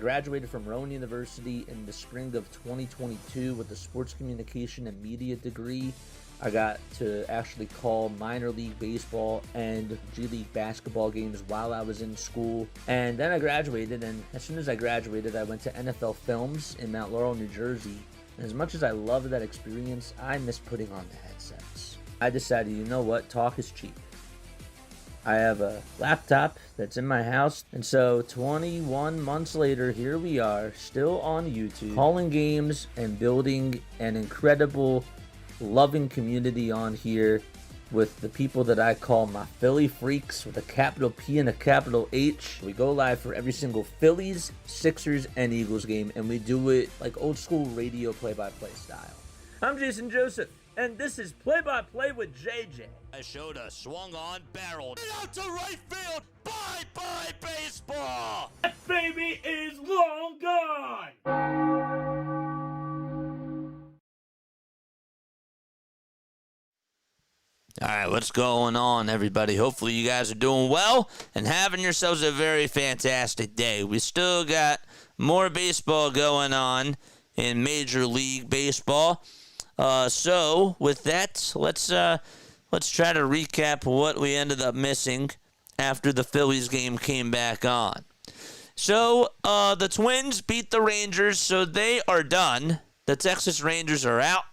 graduated from Rowan University in the spring of 2022 with a sports communication and media degree. I got to actually call minor league baseball and G League basketball games while I was in school. And then I graduated, and as soon as I graduated, I went to NFL Films in Mount Laurel, New Jersey. And as much as I loved that experience, I miss putting on the headsets. I decided, you know what, talk is cheap. I have a laptop that's in my house, and so 21 months later, here we are, still on YouTube, calling games and building an incredible, loving community on here with the people that I call my Philly freaks with a capital P and a capital H. We go live for every single Phillies, Sixers, and Eagles game, and we do it like old school radio play-by-play style. I'm Jason Joseph, and this is Play-by-Play with JJ. I showed a swung on, barreled out to right field. Bye-bye baseball. That baby is long gone. All right, what's going on, everybody? Hopefully you guys are doing well and having yourselves a very fantastic day. We still got more baseball going on in Major League Baseball. So with that, let's try to recap what we ended up missing after the Phillies game came back on. So the Twins beat the Rangers, so they are done. The Texas Rangers are out.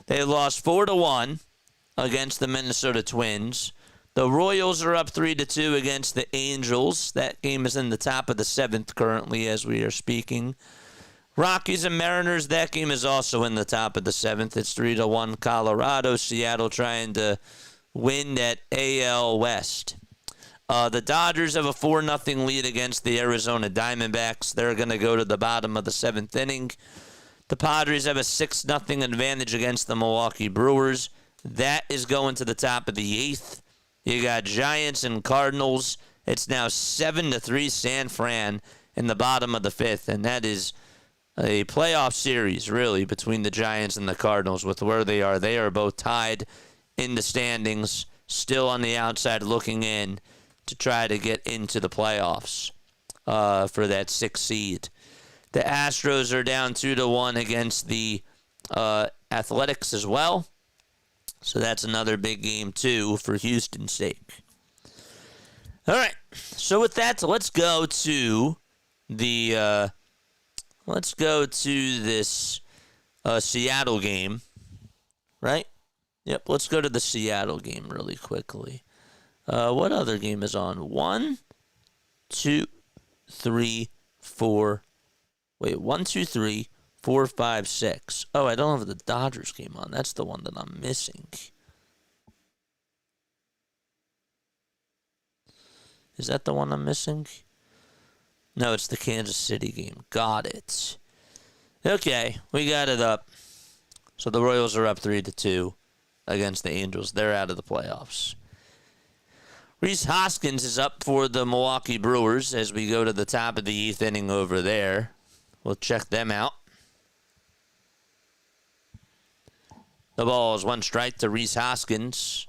They lost 4-1 against the Minnesota Twins. The Royals are up 3-2 against the Angels. That game is in the top of the 7th currently as we are speaking. Rockies and Mariners, that game is also in the top of the 7th. It's 3-1 Colorado. Seattle trying to win that AL West. The Dodgers have a 4-0 lead against the Arizona Diamondbacks. They're going to go to the bottom of the 7th inning. The Padres have a 6-0 advantage against the Milwaukee Brewers. That is going to the top of the 8th. You got Giants and Cardinals. It's now 7-3 San Fran in the bottom of the 5th, and that is a playoff series, really, between the Giants and the Cardinals with where they are. They are both tied in the standings, still on the outside looking in to try to get into the playoffs for that 6th seed. The Astros are down 2-1 against the Athletics as well. So that's another big game, too, for Houston's sake. All right. So with that, let's go to the this Seattle game, right? Yep, let's go to the Seattle game really quickly. What other game is on? 1, 2, 3, 4. Wait, 1, 2, 3, 4, 5, 6. Oh, I don't have the Dodgers game on. That's the one that I'm missing. Is that the one I'm missing? No, it's the Kansas City game. Got it. Okay, we got it up. So the Royals are up 3-2 against the Angels. They're out of the playoffs. Rhys Hoskins is up for the Milwaukee Brewers as we go to the top of the 8th inning over there. We'll check them out. The ball is 1 strike to Rhys Hoskins.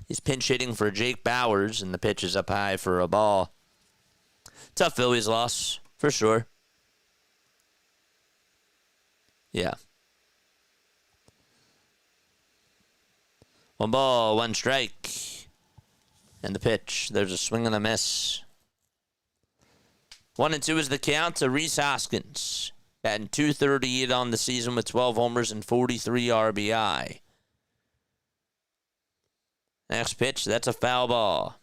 He's pinch hitting for Jake Bauers, and the pitch is up high for a ball. Tough Phillies loss, for sure. Yeah. 1 ball, 1 strike. And the pitch. There's a swing and a miss. 1-2 is the count to Rhys Hoskins. Batting .238 on the season with 12 homers and 43 RBI. Next pitch, that's a foul ball.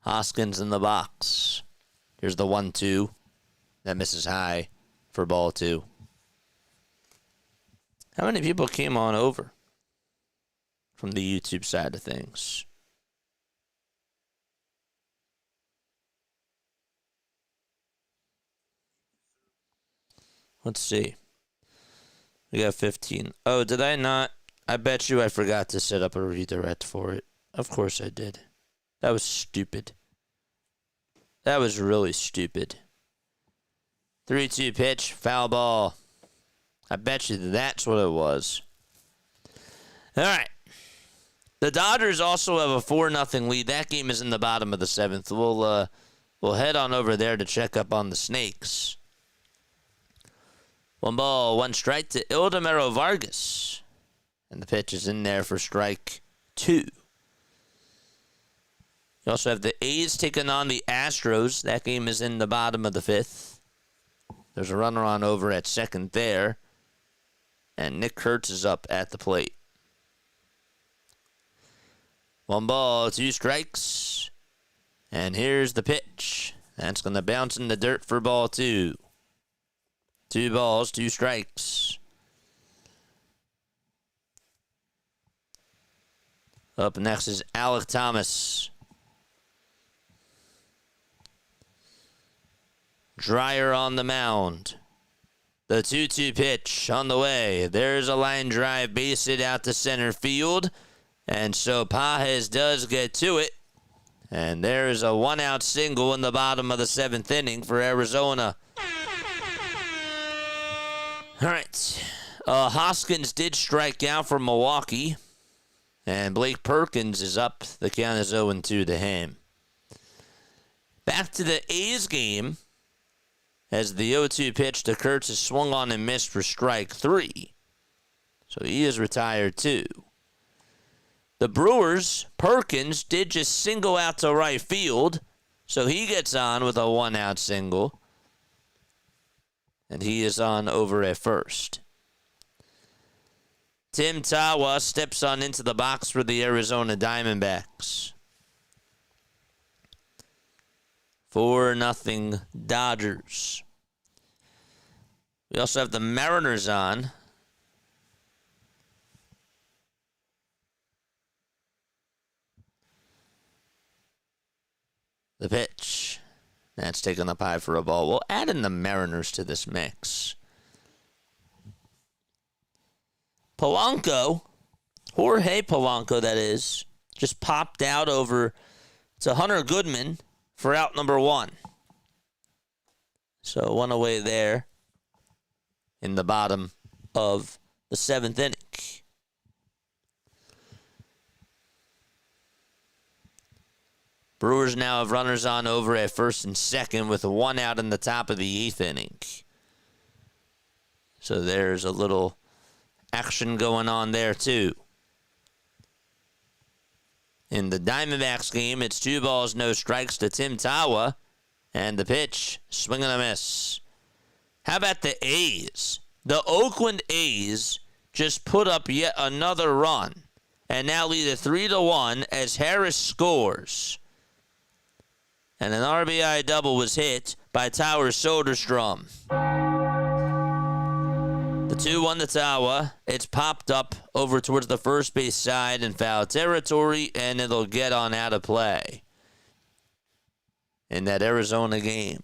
Hoskins in the box. Here's the 1-2. That misses high for ball 2. How many people came on over from the YouTube side of things? Let's see. We got 15. Oh, did I not? I bet you I forgot to set up a redirect for it. Of course I did. That was stupid. That was really stupid. 3-2 pitch, foul ball. I bet you that's what it was. All right. The Dodgers also have a 4-0 lead. That game is in the bottom of the 7th. We'll head on over there to check up on the Snakes. 1-1 to Ildemaro Vargas. And the pitch is in there for strike 2. You also have the A's taking on the Astros. That game is in the bottom of the 5th. There's a runner on over at second there. And Nick Kurtz is up at the plate. 1-2 strikes. And here's the pitch. That's going to bounce in the dirt for ball 2. 2 balls, 2 strikes. Up next is Alek Thomas. Dreyer on the mound. The 2-2 pitch on the way. There's a line drive, base hit out to center field. And so Pages does get to it. And there's a 1-out single in the bottom of the 7th inning for Arizona. All right. Hoskins did strike out for Milwaukee. And Blake Perkins is up. The count is 0-2 to him. Back to the A's game. As the 0-2 pitch to Kurtz is swung on and missed for strike 3. So he is retired too. The Brewers, Perkins did just single out to right field. So he gets on with a 1-out single. And he is on over at first. Tim Tawa steps on into the box for the Arizona Diamondbacks. 4-0 Dodgers. We also have the Mariners on. The pitch. That's taken up high for a ball. We'll add in the Mariners to this mix. Polanco, Jorge Polanco, that is, just popped out over to Hunter Goodman for out number 1. So 1 away there in the bottom of the 7th inning. Brewers now have runners on over at first and second with 1 out in the top of the 8th inning. So there's a little action going on there too. In the Diamondbacks game, it's 2 balls, no strikes to Tim Tawa. And the pitch, swing and a miss. How about the A's? The Oakland A's just put up yet another run. And now lead it 3-1 as Harris scores. And an RBI double was hit by Tower Soderstrom. The 2-1 to Tawa. It's popped up over towards the first base side in foul territory, and it'll get on out of play in that Arizona game.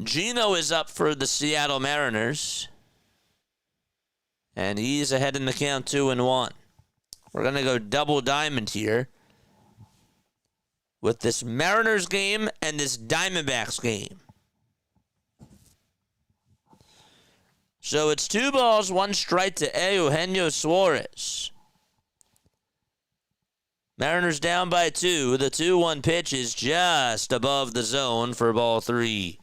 Gino is up for the Seattle Mariners, and he's ahead in the count 2-1. We're going to go double diamond here with this Mariners game and this Diamondbacks game. So it's 2 balls, 1 strike to Eugenio Suarez. Mariners down by 2. The 2-1 pitch is just above the zone for ball 3.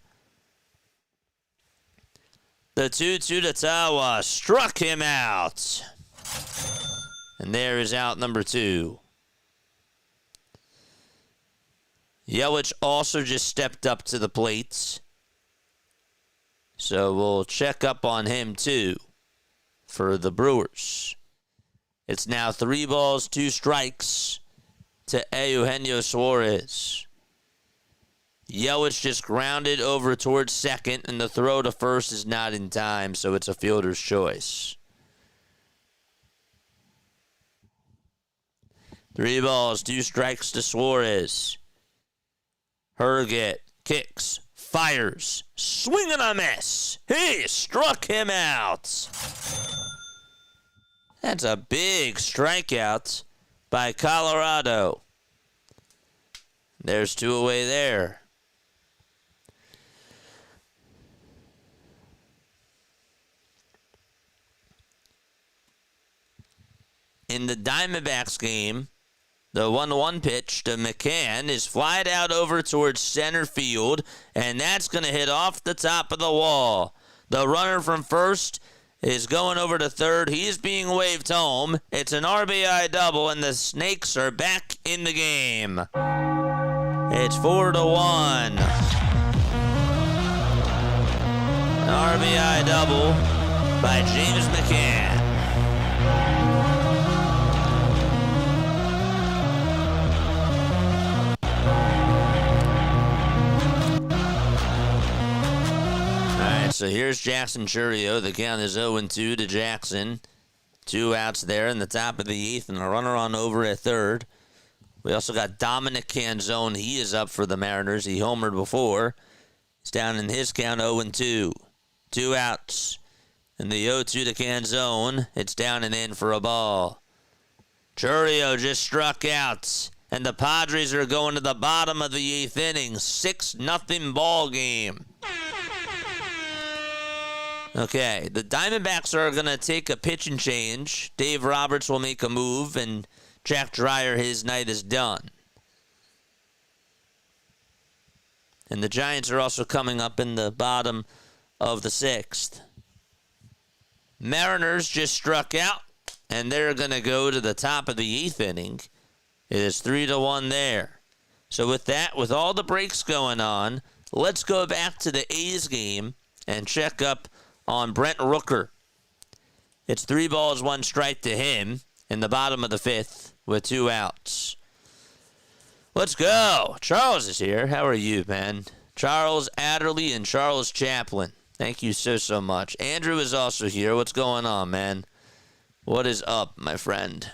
The 2-2 to Tawa struck him out. And there is out number 2. Yelich also just stepped up to the plate. So we'll check up on him too for the Brewers. It's now 3 balls, 2 strikes to Eugenio Suarez. Yelich just grounded over towards second, and the throw to first is not in time, so it's a fielder's choice. 3 balls, 2 strikes to Suarez. Herget kicks, fires, swing and a miss. He struck him out. That's a big strikeout by Colorado. There's 2 away there. In the Diamondbacks game, the 1-1 pitch to McCann is flied out over towards center field, and that's going to hit off the top of the wall. The runner from first is going over to third. He's being waved home. It's an RBI double, and the Snakes are back in the game. It's 4-1. An RBI double by James McCann. So here's Jackson Chourio. The count is 0-2 to Jackson. 2 outs there in the top of the 8th, and a runner on over at third. We also got Dominic Canzone. He is up for the Mariners. He homered before. He's down in his count 0-2. 2 outs. And the 0-2 to Canzone. It's down and in for a ball. Chourio just struck out. And the Padres are going to the bottom of the 8th inning. 6-0 ball game. Okay, the Diamondbacks are going to take a pitching change. Dave Roberts will make a move, and Jack Dreyer, his night is done. And the Giants are also coming up in the bottom of the 6th. Mariners just struck out, and they're going to go to the top of the 8th inning. It is 3-1 there. So with that, with all the breaks going on, let's go back to the A's game and check up on Brent Rooker. It's 3 balls, 1 strike to him in the bottom of the 5th with 2 outs. Let's go. Charles is here. How are you, man? Charles Adderley and Charles Chaplin. Thank you so much. Andrew is also here. What's going on, man? What is up, my friend?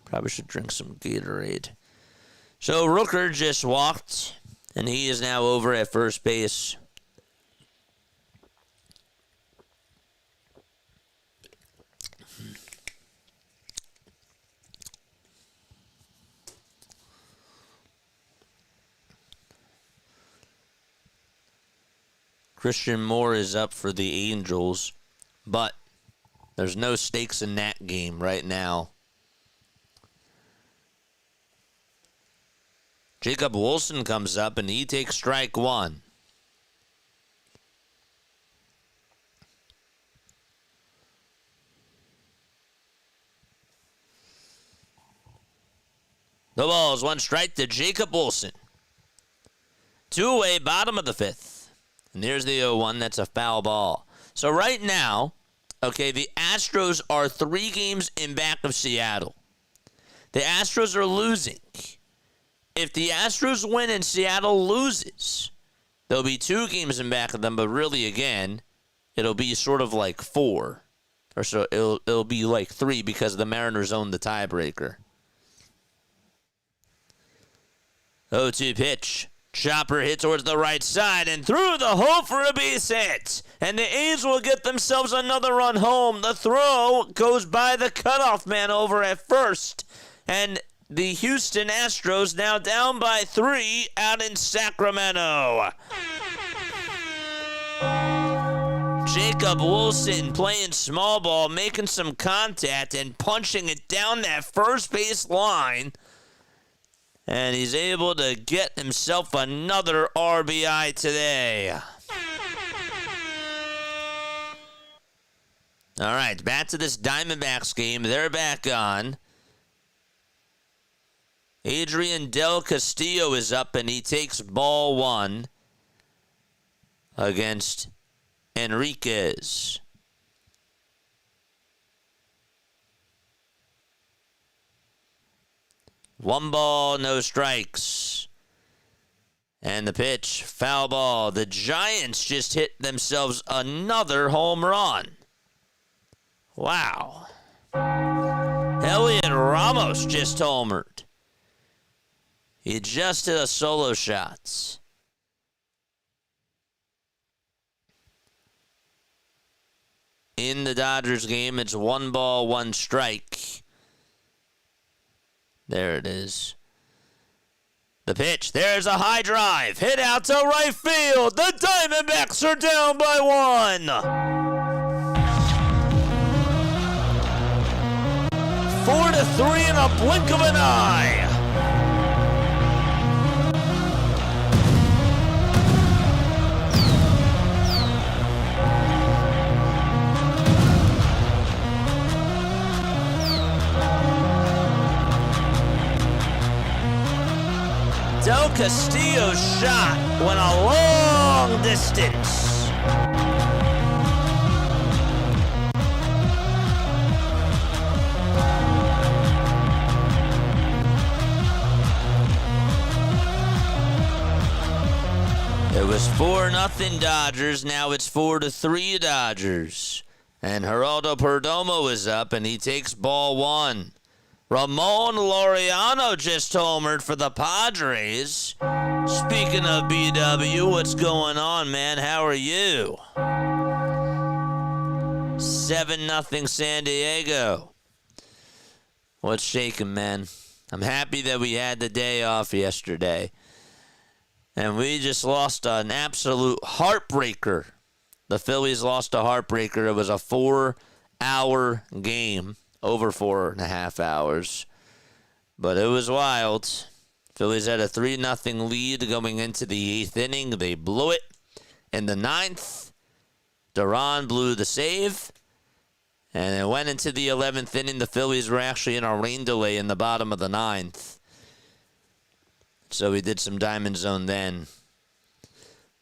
Probably should drink some Gatorade. So Rooker just walked, and he is now over at first base. Christian Moore is up for the Angels, but there's no stakes in that game right now. Jacob Wilson comes up, and he takes strike 1. The ball is 1 strike to Jacob Wilson. 2 away, bottom of the 5th. And there's the 0-1. That's a foul ball. So right now, okay, the Astros are 3 games in back of Seattle. The Astros are losing. If the Astros win and Seattle loses, there'll be 2 games in back of them, but really, again, it'll be sort of like 4. Or so it'll be like 3 because the Mariners own the tiebreaker. 0-2 pitch. Chopper hit towards the right side and through the hole for a base hit. And the A's will get themselves another run home. The throw goes by the cutoff man over at first. And the Houston Astros now down by 3 out in Sacramento. Jacob Wilson playing small ball, making some contact and punching it down that first base line. And he's able to get himself another RBI today. All right, back to this Diamondbacks game. They're back on. Adrian Del Castillo is up, and he takes ball 1 against Enriquez. One ball, no strikes. And the pitch, foul ball. The Giants just hit themselves another home run. Wow. Elliot Ramos just homered. He just hit a solo shot. In the Dodgers game, it's 1 ball, 1 strike. There it is. The pitch. There's a high drive. Hit out to right field. The Diamondbacks are down by 1. 4-3 in a blink of an eye. Del Castillo's shot went a long distance. It was 4-0 Dodgers. Now it's 4-3 Dodgers. And Geraldo Perdomo is up, and he takes ball 1. Ramon Laureano just homered for the Padres. Speaking of BW, what's going on, man? How are you? 7-0 San Diego. What's shaking, man? I'm happy that we had the day off yesterday. And we just lost an absolute heartbreaker. The Phillies lost a heartbreaker. It was a 4-hour game. Over 4.5 hours. But it was wild. Phillies had a 3-0 lead going into the 8th inning. They blew it. In the 9th, Duran blew the save. And it went into the 11th inning. The Phillies were actually in a rain delay in the bottom of the 9th. So we did some Diamond Zone then.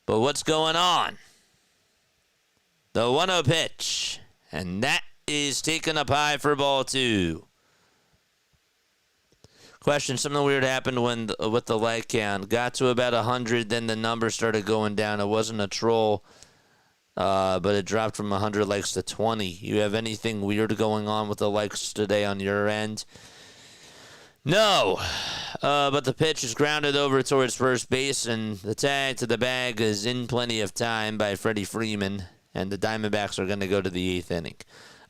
But what's going on? The 1-0 pitch. And that is taken up high for ball 2. Question, something weird happened with the like count. Got to about 100, then the number started going down. It wasn't a troll, but it dropped from 100 likes to 20. You have anything weird going on with the likes today on your end? No, but the pitch is grounded over towards first base, and the tag to the bag is in plenty of time by Freddie Freeman, and the Diamondbacks are going to go to the 8th inning.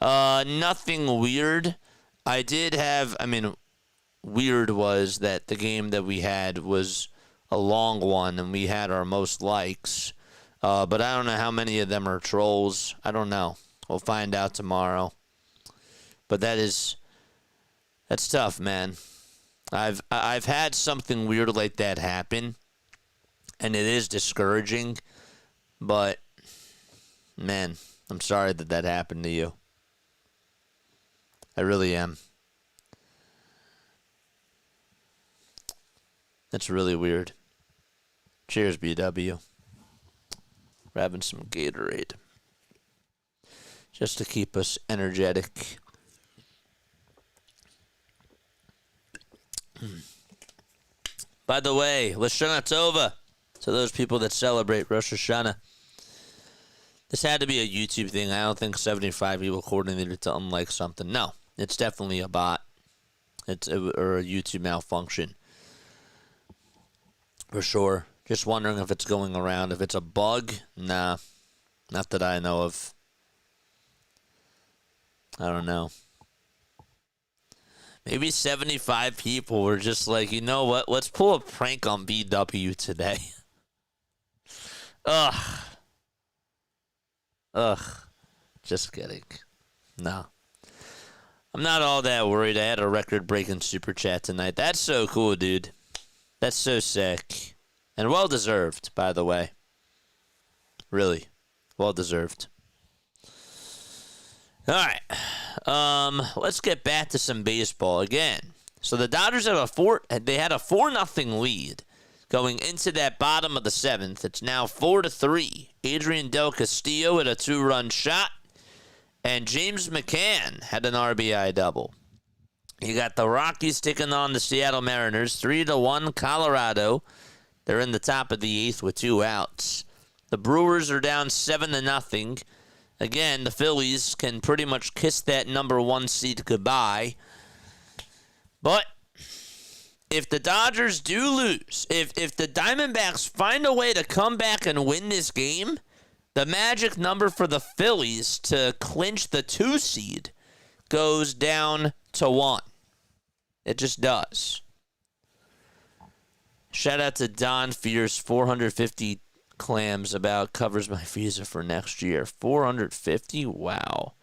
Nothing weird. Weird was that the game that we had was a long one, and we had our most likes. But I don't know how many of them are trolls. I don't know. We'll find out tomorrow. But that's tough, man. I've had something weird like that happen, and it is discouraging. But, man, I'm sorry that happened to you. I really am. That's really weird. Cheers, BW. We're having some Gatorade. Just to keep us energetic. By the way, Lashana Tova. To those people that celebrate Rosh Hashanah. This had to be a YouTube thing. I don't think 75 people coordinated to unlike something. No. It's definitely a bot. Or a YouTube malfunction. For sure. Just wondering if it's going around. If it's a bug, nah. Not that I know of. I don't know. Maybe 75 people were just like, you know what? Let's pull a prank on BW today. Ugh. Just kidding. No. I'm not all that worried. I had a record-breaking super chat tonight. That's so cool, dude. That's so sick. And well-deserved, by the way. Really. Well-deserved. All right. Let's get back to some baseball again. So the Dodgers have they had a 4-0 lead going into that bottom of the 7th. It's now 4-3. Adrian Del Castillo had a 2-run shot. And James McCann had an RBI double. You got the Rockies taking on the Seattle Mariners, 3-1 Colorado. They're in the top of the 8th with 2 outs. The Brewers are down 7-0. Again, the Phillies can pretty much kiss that number 1 seed goodbye. But if the Dodgers do lose, if the Diamondbacks find a way to come back and win this game, the magic number for the Phillies to clinch the 2 seed goes down to 1. It just does. Shout out to Don Fierce, 450 clams about covers my visa for next year. 450? Wow.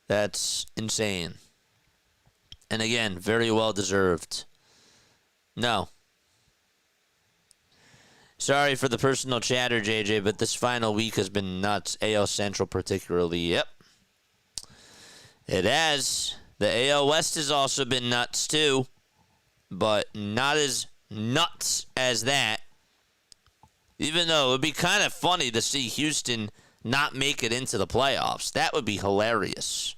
That's insane. And again, very well deserved. No. Sorry for the personal chatter, JJ, but this final week has been nuts. AL Central particularly. Yep. It has. The AL West has also been nuts too, but not as nuts as that. Even though it would be kind of funny to see Houston not make it into the playoffs. That would be hilarious.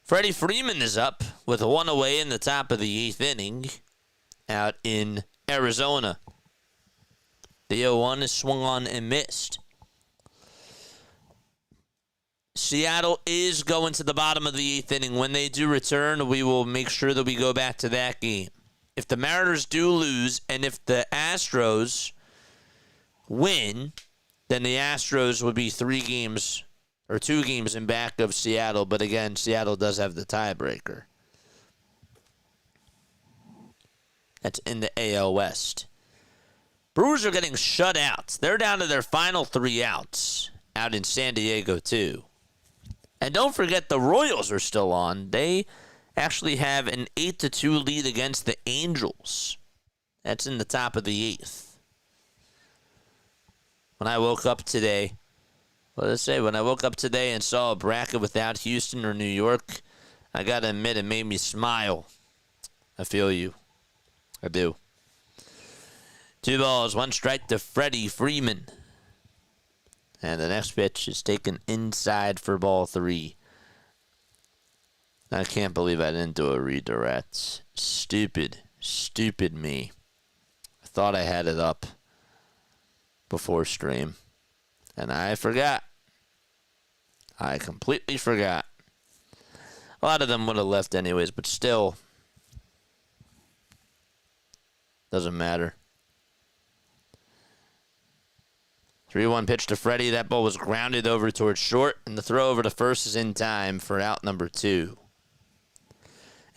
Freddie Freeman is up with one away in the top of the 8th inning out in Arizona. The 0-1 is swung on and missed. Seattle is going to the bottom of the 8th inning. When they do return, we will make sure that we go back to that game. If the Mariners do lose, and if the Astros win, then the Astros would be 3 games or 2 games in back of Seattle. But again, Seattle does have the tiebreaker. That's in the AL West. Brewers are getting shut out. They're down to their final 3 outs out in San Diego, too. And don't forget the Royals are still on. They actually have an 8-2 lead against the Angels. That's in the top of the 8th. When I woke up today, when I woke up today and saw a bracket without Houston or New York, I got to admit it made me smile. I feel you. I do. 2 balls, 1 strike to Freddie Freeman. And the next pitch is taken inside for ball 3. I can't believe I didn't do a redirect. Stupid me. I thought I had it up before stream. And I forgot. I completely forgot. A lot of them would have left anyways, but still. Doesn't matter. 3-1 pitch to Freddie. That ball was grounded over towards short, and the throw over to first is in time for out number 2.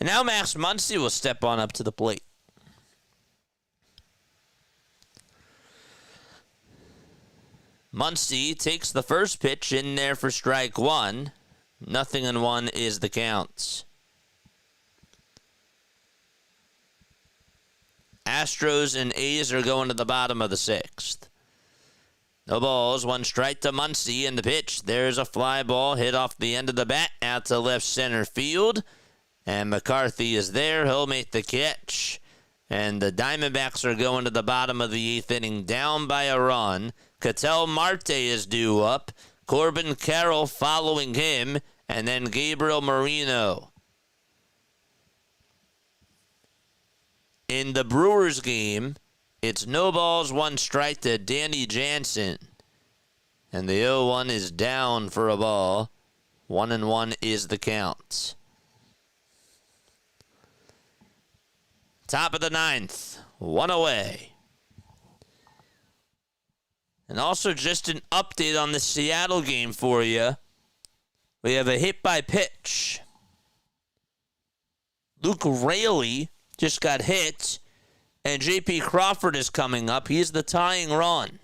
And now Max Muncy will step on up to the plate. Muncy takes the first pitch in there for strike 1. 0-1 is the count. Astros and A's are going to the bottom of the 6th. No balls, 1 strike to Muncy in the pitch. There's a fly ball hit off the end of the bat out to left center field. And McCarthy is there. He'll make the catch. And the Diamondbacks are going to the bottom of the 8th inning down by a run. Ketel Marte is due up. Corbin Carroll following him. And then Gabriel Moreno. In the Brewers game, it's no balls, 1 strike to Danny Jansen. And the 0-1 is down for a ball. 1-1 is the count. Top of the 9th. 1 away. And also just an update on the Seattle game for you. We have a hit by pitch. Luke Raley just got hit. And J.P. Crawford is coming up. He's the tying run.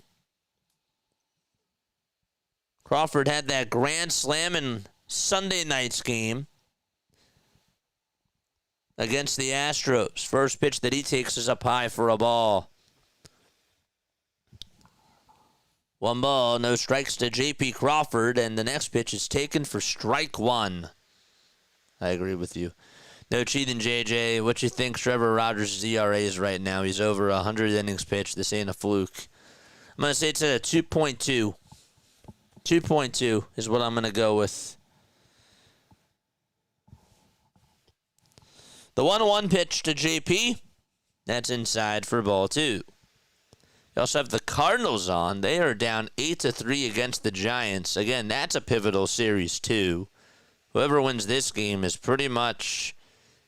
Crawford had that grand slam in Sunday night's game against the Astros. First pitch that he takes is up high for a ball. 1 ball, no strikes to J.P. Crawford, and the next pitch is taken for strike 1. I agree with you. No cheating, JJ. What you think Trevor Rogers' ERA is right now? He's over 100 innings pitched. This ain't a fluke. I'm going to say it's at a 2.2. 2.2 is what I'm going to go with. The 1-1 pitch to JP. That's inside for ball 2. You also have the Cardinals on. They are down 8-3 against the Giants. Again, that's a pivotal series too. Whoever wins this game is pretty much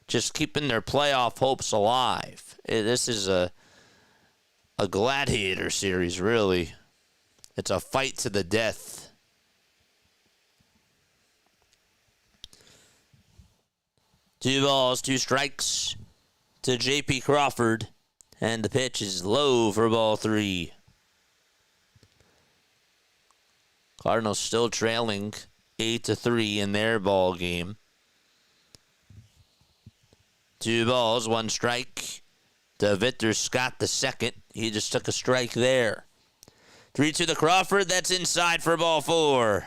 just keeping their playoff hopes alive. This is a gladiator series, really. It's a fight to the death. 2 balls, 2 strikes to J.P. Crawford. And the pitch is low for ball 3. Cardinals still trailing 8-3 in their ball game. 2 balls, 1 strike to Victor Scott II. He just took a strike there. 3-2 to Crawford. That's inside for ball 4.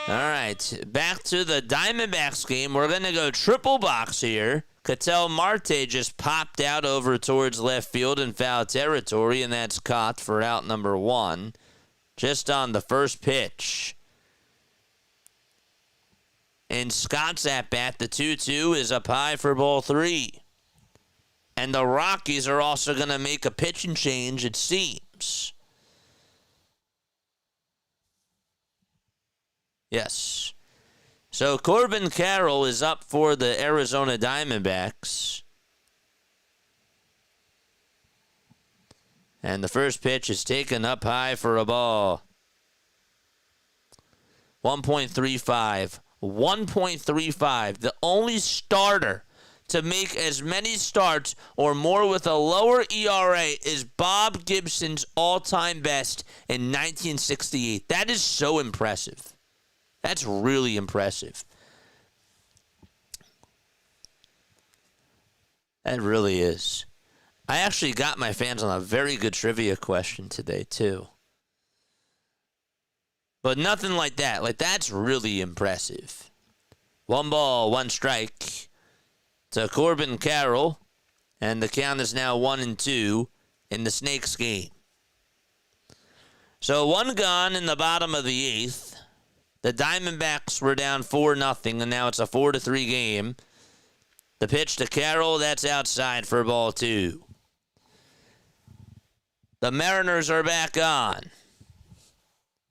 All right, back to the Diamondbacks game. We're going to go triple box here. Ketel Marte just popped out over towards left field in foul territory, and that's caught for out number 1. Just on the first pitch. And Scott's at bat, the 2-2 is up high for ball 3. And the Rockies are also going to make a pitching change, it seems. Yes. So Corbin Carroll is up for the Arizona Diamondbacks. And the first pitch is taken up high for a ball. 1.35. 1.35. The only starter to make as many starts or more with a lower ERA is Bob Gibson's all-time best in 1968. That is so impressive. That's really impressive. That really is. I actually got my fans on a very good trivia question today, too. But nothing like that. Like, that's really impressive. 1 ball, 1 strike to Corbin Carroll. And the count is now 1-2 in the Snakes game. So 1 gone in the bottom of the 8th. The Diamondbacks were down 4-0, and now it's a 4-3 game. The pitch to Carroll, that's outside for ball 2. The Mariners are back on.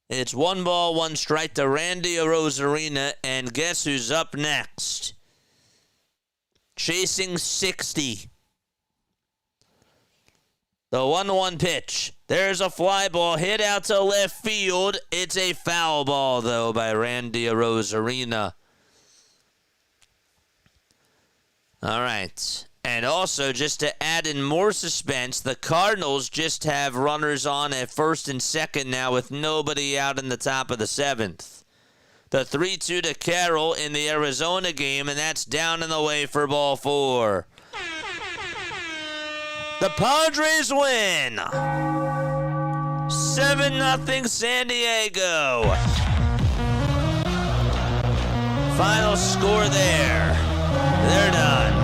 It's 1 ball, 1 strike to Randy Arozarena, and guess who's up next? Chasing 60. The 1-1 pitch. There's a fly ball hit out to left field. It's a foul ball, though, by Randy Arozarena. All right. And also, just to add in more suspense, the Cardinals just have runners on at first and second now with nobody out in the top of the 7th. The 3-2 to Carroll in the Arizona game, and that's down and away for ball 4. The Padres win. 7-0 San Diego. Final score there. They're done.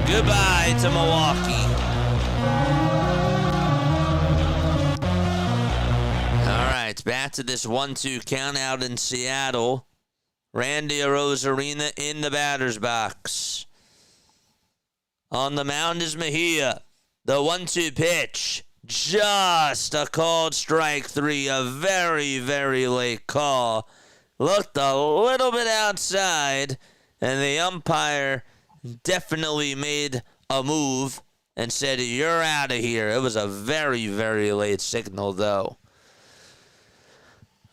Goodbye to Milwaukee. All right, back to this 1-2 count out in Seattle. Randy Arozarena in the batter's box. On the mound is Mejia. The 1-2 pitch. Just a called strike 3. A very, very late call. Looked a little bit outside, and the umpire definitely made a move and said, "You're out of here." It was a very, very late signal, though.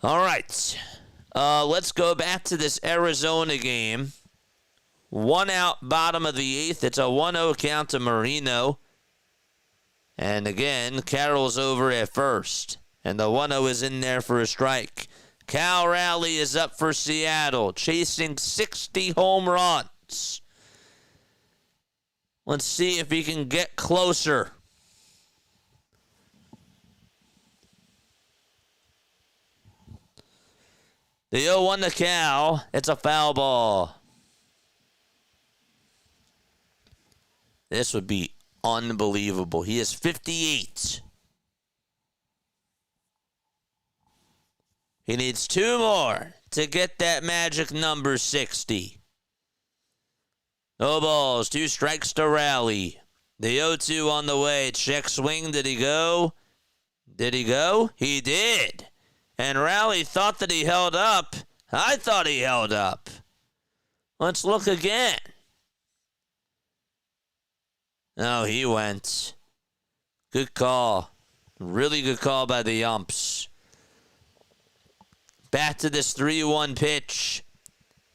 All right. Let's go back to this Arizona game. 1 out, bottom of the 8th. It's a 1-0 count to Marino. And again, Carroll's over at first. And the 1-0 is in there for a strike. Cal Raleigh is up for Seattle, chasing 60 home runs. Let's see if he can get closer. The 0-1 to Cal. It's a foul ball. This would be unbelievable. He is 58. He needs 2 more to get that magic number 60. No balls, 2 strikes to Raleigh. The 0-2 on the way. Check swing. Did he go? Did he go? He did. And Raleigh thought that he held up. I thought he held up. Let's look again. No, he went. Good call. Really good call by the umps. Back to this 3-1 pitch.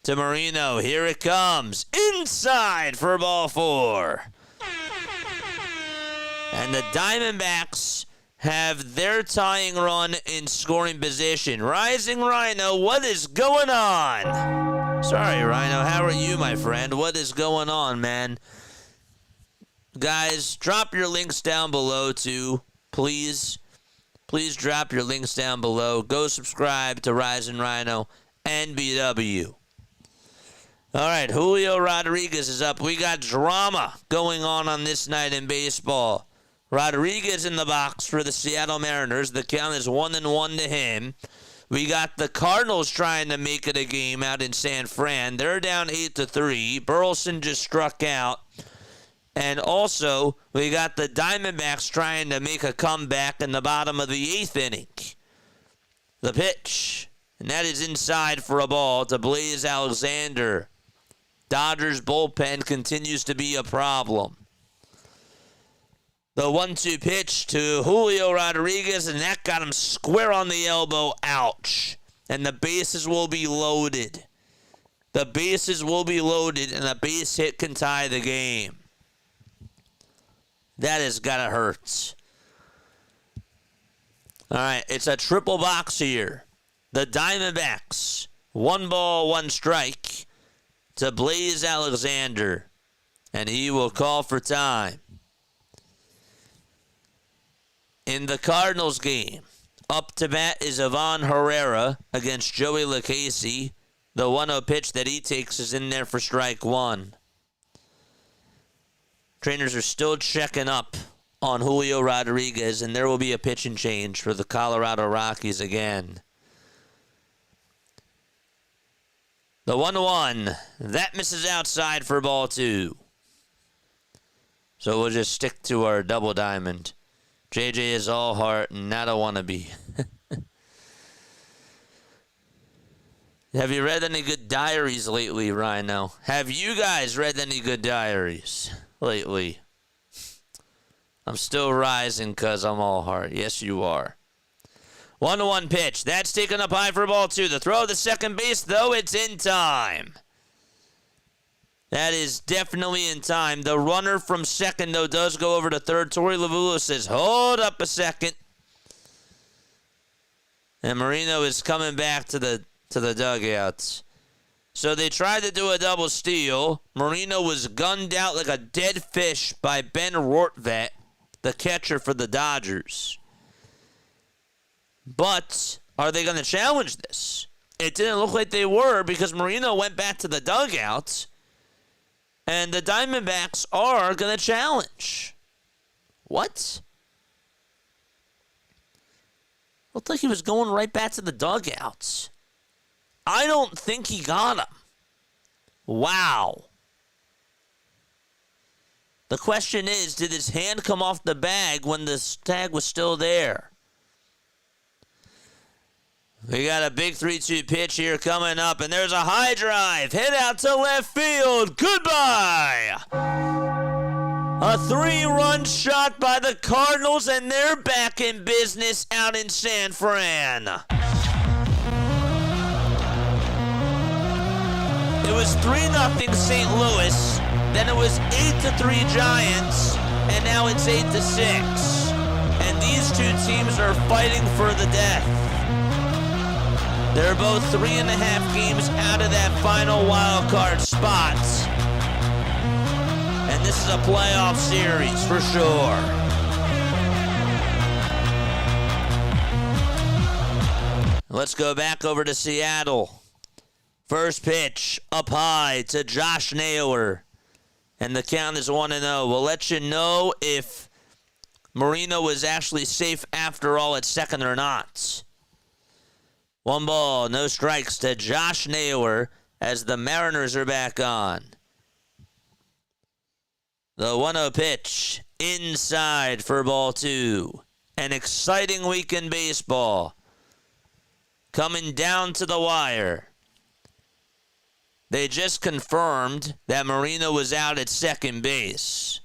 to Marino. Here it comes. Inside for ball 4. And the Diamondbacks have their tying run in scoring position. Rising Rhino, what is going on? Sorry, Rhino. How are you, my friend? What is going on, man? Guys, drop your links down below, too. Please. Please drop your links down below. Go subscribe to Rising Rhino and BW. All right, Julio Rodriguez is up. We got drama going on this night in baseball. Rodriguez in the box for the Seattle Mariners. The count is 1-1 to him. We got the Cardinals trying to make it a game out in San Fran. They're down 8-3. Burleson just struck out. And also, we got the Diamondbacks trying to make a comeback in the bottom of the 8th inning. The pitch. And that is inside for a ball to Blaze Alexander. Dodgers bullpen continues to be a problem. The 1-2 pitch to Julio Rodriguez, and that got him square on the elbow. Ouch. And the bases will be loaded. The bases will be loaded, and a base hit can tie the game. That has got to hurt. All right, it's a triple box here. The Diamondbacks, 1 ball, 1 strike to Blaze Alexander, and he will call for time. In the Cardinals game, up to bat is Ivan Herrera against Joey Lucchesi. The 1-0 pitch that he takes is in there for strike 1. Trainers are still checking up on Julio Rodriguez, and there will be a pitching change for the Colorado Rockies again. The 1-1, that misses outside for ball 2. So we'll just stick to our double diamond. JJ is all heart and not a wannabe. Have you read any good diaries lately, Rhino? Have you guys read any good diaries lately? I'm still rising because I'm all heart. Yes, you are. 1-1 pitch. That's taken up high for ball 2. The throw to second base, though, it's in time. That is definitely in time. The runner from second, though, does go over to third. Torey Lovullo says, hold up a second. And Marino is coming back to the dugouts. So they tried to do a double steal. Marino was gunned out like a dead fish by Ben Rortvedt, the catcher for the Dodgers. But are they going to challenge this? It didn't look like they were because Marino went back to the dugouts. And the Diamondbacks are going to challenge. What? Looked like he was going right back to the dugouts. I don't think he got him. Wow. The question is, did his hand come off the bag when the tag was still there? We got a big 3-2 pitch here coming up, and there's a high drive. Hit out to left field. Goodbye. A 3-run shot by the Cardinals, and they're back in business out in San Fran. It was 3-0 St. Louis, then it was 8-3 Giants, and now it's 8-6. And these two teams are fighting for the death. They're both 3.5 games out of that final wild card spot. And this is a playoff series for sure. Let's go back over to Seattle. First pitch up high to Josh Naylor. And the count is 1-0. We'll let you know if Marino was actually safe after all at second or not. 1 ball, no strikes to Josh Naylor as the Mariners are back on. The 1-0 pitch inside for ball 2. An exciting week in baseball. Coming down to the wire. They just confirmed that Marino was out at second base.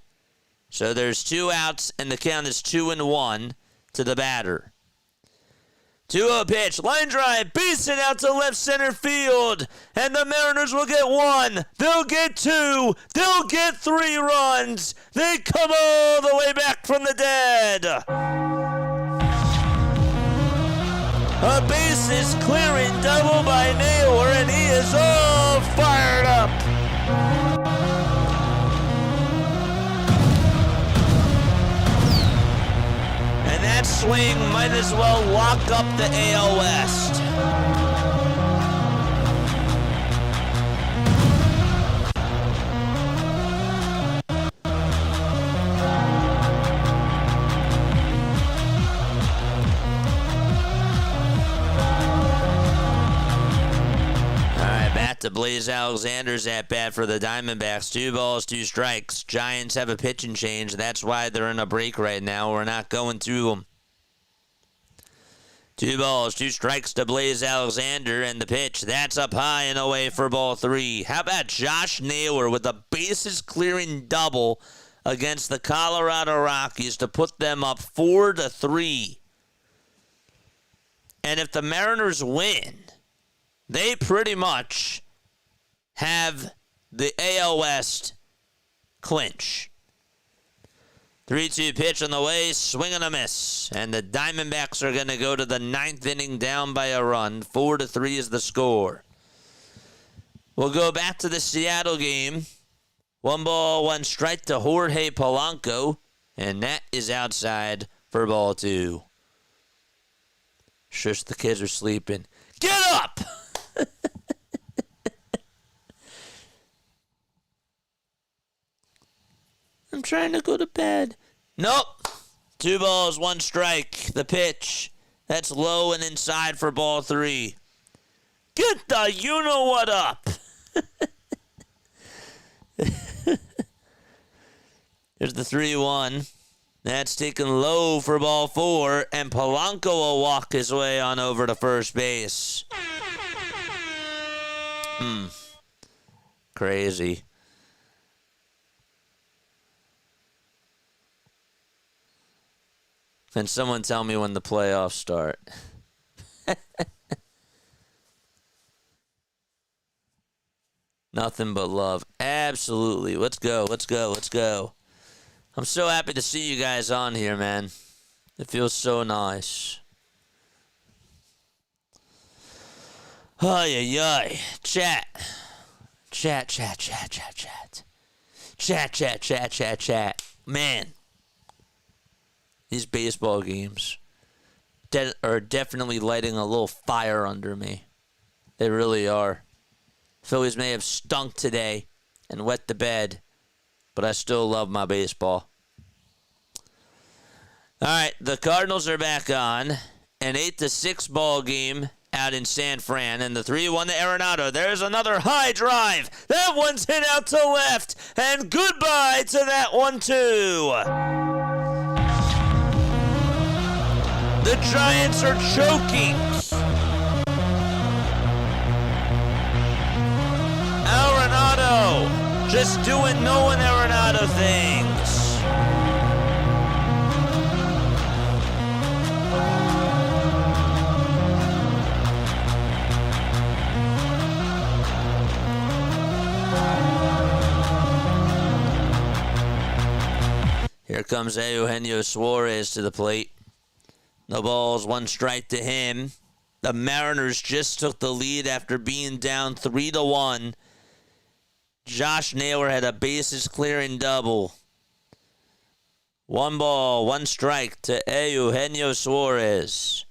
So there's 2 outs and the count is 2-1 to the batter. 2-0 pitch, line drive, base it out to left center field, and the Mariners will get 1, they'll get 2, they'll get 3 runs. They come all the way back from the dead. A bases clearing double by Naylor, and he is all fired up. And that swing might as well lock up the AL West. To Blaze Alexander's at bat for the Diamondbacks. 2 balls, 2 strikes. Giants have a pitching change. That's why they're in a break right now. We're not going through them. 2 balls, 2 strikes to Blaze Alexander, and the pitch. That's up high and away for ball 3. How about Josh Naylor with a bases clearing double against the Colorado Rockies to put them up 4-3. And if the Mariners win, they pretty much have the AL West clinch. 3-2 pitch on the way, swing and a miss. And the Diamondbacks are going to go to the 9th inning down by a run. 4-3 is the score. We'll go back to the Seattle game. 1 ball, 1 strike to Jorge Polanco. And that is outside for ball 2. Shush, the kids are sleeping. Get up! I'm trying to go to bed. Nope. 2 balls, 1 strike. The pitch. That's low and inside for ball 3. Get the you-know-what up. Here's the 3-1. That's taken low for ball 4, and Polanco will walk his way on over to first base. Crazy. Can someone tell me when the playoffs start? Nothing but love. Absolutely. Let's go. Let's go. Let's go. I'm so happy to see you guys on here, man. It feels so nice. Ay, ay, ay. Chat. Chat, chat, chat, chat, chat. Chat, chat, chat, chat, chat. Man. These baseball games are definitely lighting a little fire under me. They really are. Phillies may have stunk today and wet the bed, but I still love my baseball. All right, the Cardinals are back on. An 8-6 ball game out in San Fran, and the 3-1 to Arenado. There's another high drive. That one's hit out to left, and goodbye to that one too. The Giants are choking. Arenado just doing Nolan Arenado things. Here comes Eugenio Suarez to the plate. No balls, 1 strike to him. The Mariners just took the lead after being down 3-1. Josh Naylor had a bases clearing double. 1 ball, 1 strike to Eugenio Suarez.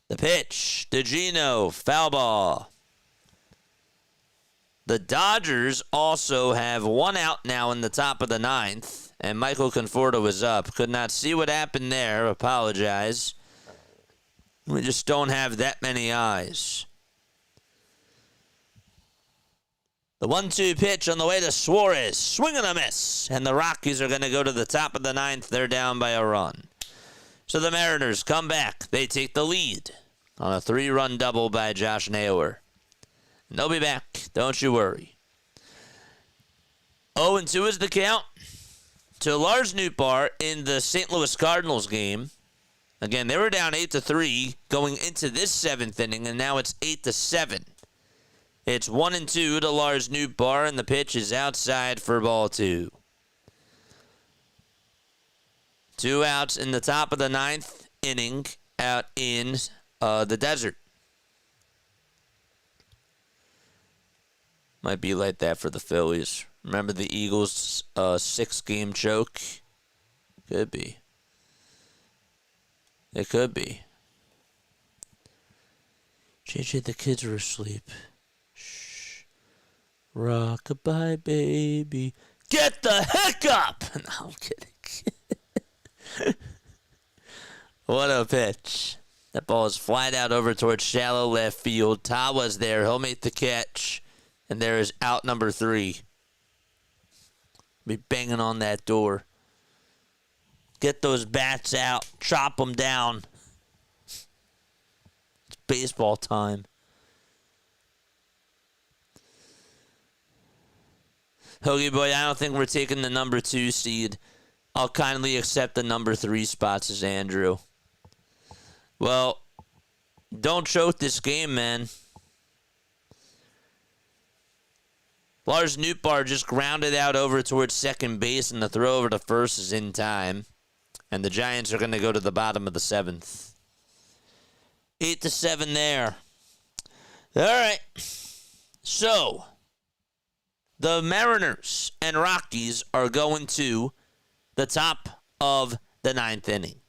The pitch to Gino, foul ball. The Dodgers also have 1 out now in the top of the 9th. And Michael Conforto was up. Could not see what happened there. Apologize. We just don't have that many eyes. The 1-2 pitch on the way to Suarez. Swing and a miss. And the Rockies are going to go to the top of the 9th. They're down by a run. So the Mariners come back. They take the lead on a 3-run double by Josh Naylor. And they'll be back. Don't you worry. 0-2 is the count to Lars Nootbaar in the St. Louis Cardinals game. Again, they were down 8-3 going into this 7th inning, and now it's 8-7. It's 1-2 to Lars Nootbaar, and the pitch is outside for ball 2. 2 outs in the top of the 9th inning out in the desert. Might be like that for the Phillies. Remember the Eagles' 6-game choke? Could be. It could be. JJ, the kids are asleep. Shh. Rock-a-bye, baby. Get the heck up! No, I'm kidding. What a pitch. That ball is flied out over towards shallow left field. Tawa's there. He'll make the catch. And there is out number 3. Be banging on that door. Get those bats out. Chop them down. It's baseball time. Hoagie boy, I don't think we're taking the number 2 seed. I'll kindly accept the number 3 spots as Andrew. Well, don't choke this game, man. Lars Nootbaar just grounded out over towards second base, and the throw over to first is in time. And the Giants are going to go to the bottom of the 7th. 8-7 there. All right. So, the Mariners and Rockies are going to the top of the 9th inning.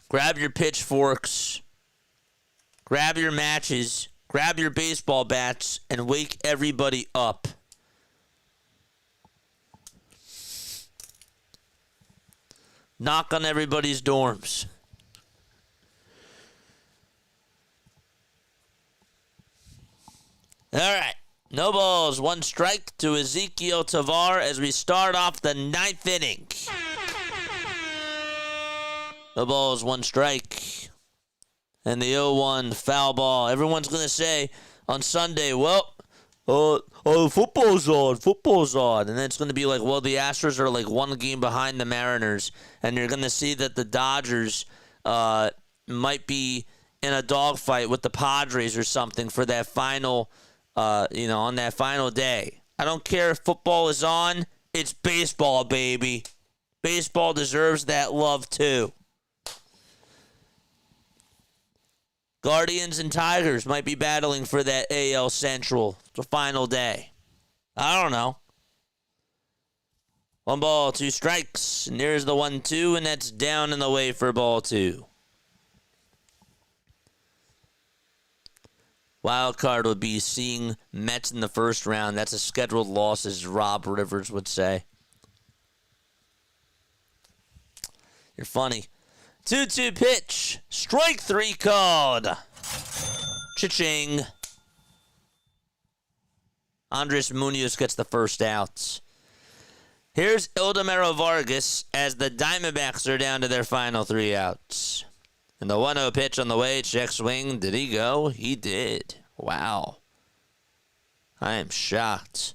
Grab your pitchforks, grab your matches, grab your baseball bats, and wake everybody up. Knock on everybody's dorms. All right. No balls, 1 strike to Ezequiel Tovar as we start off the 9th inning. No balls, 1 strike. And the 0-1 foul ball. Everyone's going to say on Sunday, well, football's on. And then it's going to be like, well, the Astros are like 1 game behind the Mariners. And you're going to see that the Dodgers might be in a dogfight with the Padres or something for that final, on that final day. I don't care if football is on. It's baseball, baby. Baseball deserves that love, too. Guardians and Tigers might be battling for that AL Central the final day. I don't know. 1 ball, 2 strikes. And there's the 1-2, and that's down and away for ball 2. Wild card would be seeing Mets in the first round. That's a scheduled loss, as Rob Rivers would say. You're funny. 2-2 pitch. Strike 3 called. Cha-ching. Andres Munoz gets the first out. Here's Ildemaro Vargas as the Diamondbacks are down to their final 3 outs. And the 1-0 pitch on the way. Check swing. Did he go? He did. Wow. I am shocked.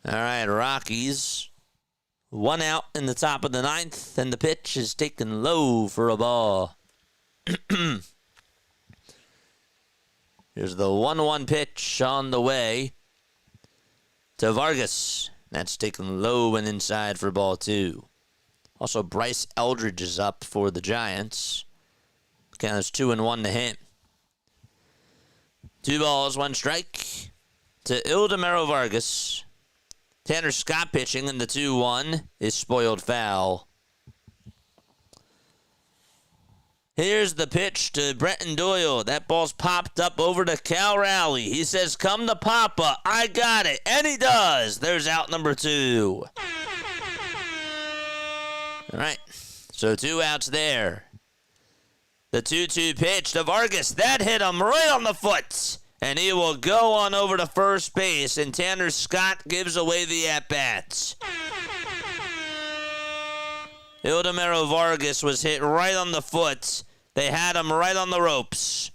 All right, Rockies. 1 out in the top of the 9th, and the pitch is taken low for a ball. Here's the 1-1 pitch on the way to Vargas. That's taken low and inside for ball 2. Also, Bryce Eldridge is up for the Giants. Count is 2-1 to him. 2 balls, 1 strike to Ildemaro Vargas. Tanner Scott pitching, and the 2-1 is spoiled foul. Here's the pitch to Brenton Doyle. That ball's popped up over to Cal Raleigh. He says, come to Papa. I got it. And he does. There's out number 2. All right. So 2 outs there. The 2-2 pitch to Vargas. That hit him right on the foot. And he will go on over to first base. And Tanner Scott gives away the at-bats. Ildemaro Vargas was hit right on the foot. They had him right on the ropes.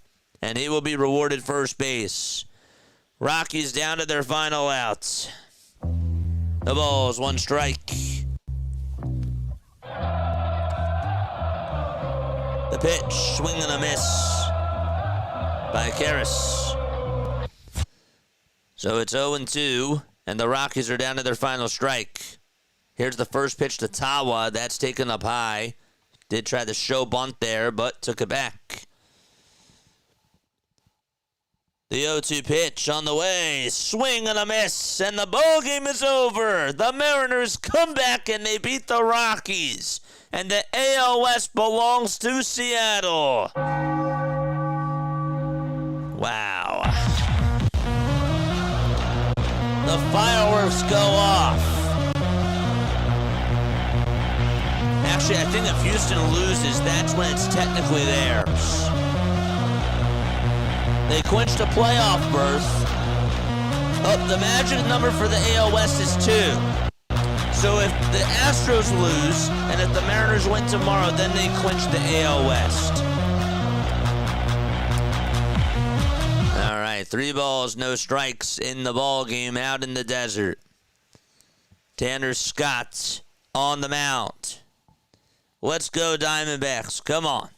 and he will be rewarded first base. Rockies down to their final outs. The ball's 1 strike. The pitch, swing and a miss by Karras. So it's 0-2, and the Rockies are down to their final strike. Here's the first pitch to Tawa. That's taken up high. Did try the show bunt there, but took it back. The 0-2 pitch on the way. Swing and a miss, and the ball game is over. The Mariners come back, and they beat the Rockies. And the AL West belongs to Seattle. Wow. The fireworks go off. Actually, I think if Houston loses, that's when it's technically theirs. They clinched a playoff berth. Oh, the magic number for the AL West is 2. So if the Astros lose, and if the Mariners win tomorrow, then they clinch the AL West. All right, 3 balls, no strikes in the ball game out in the desert. Tanner Scott on the mound. Let's go Diamondbacks, come on.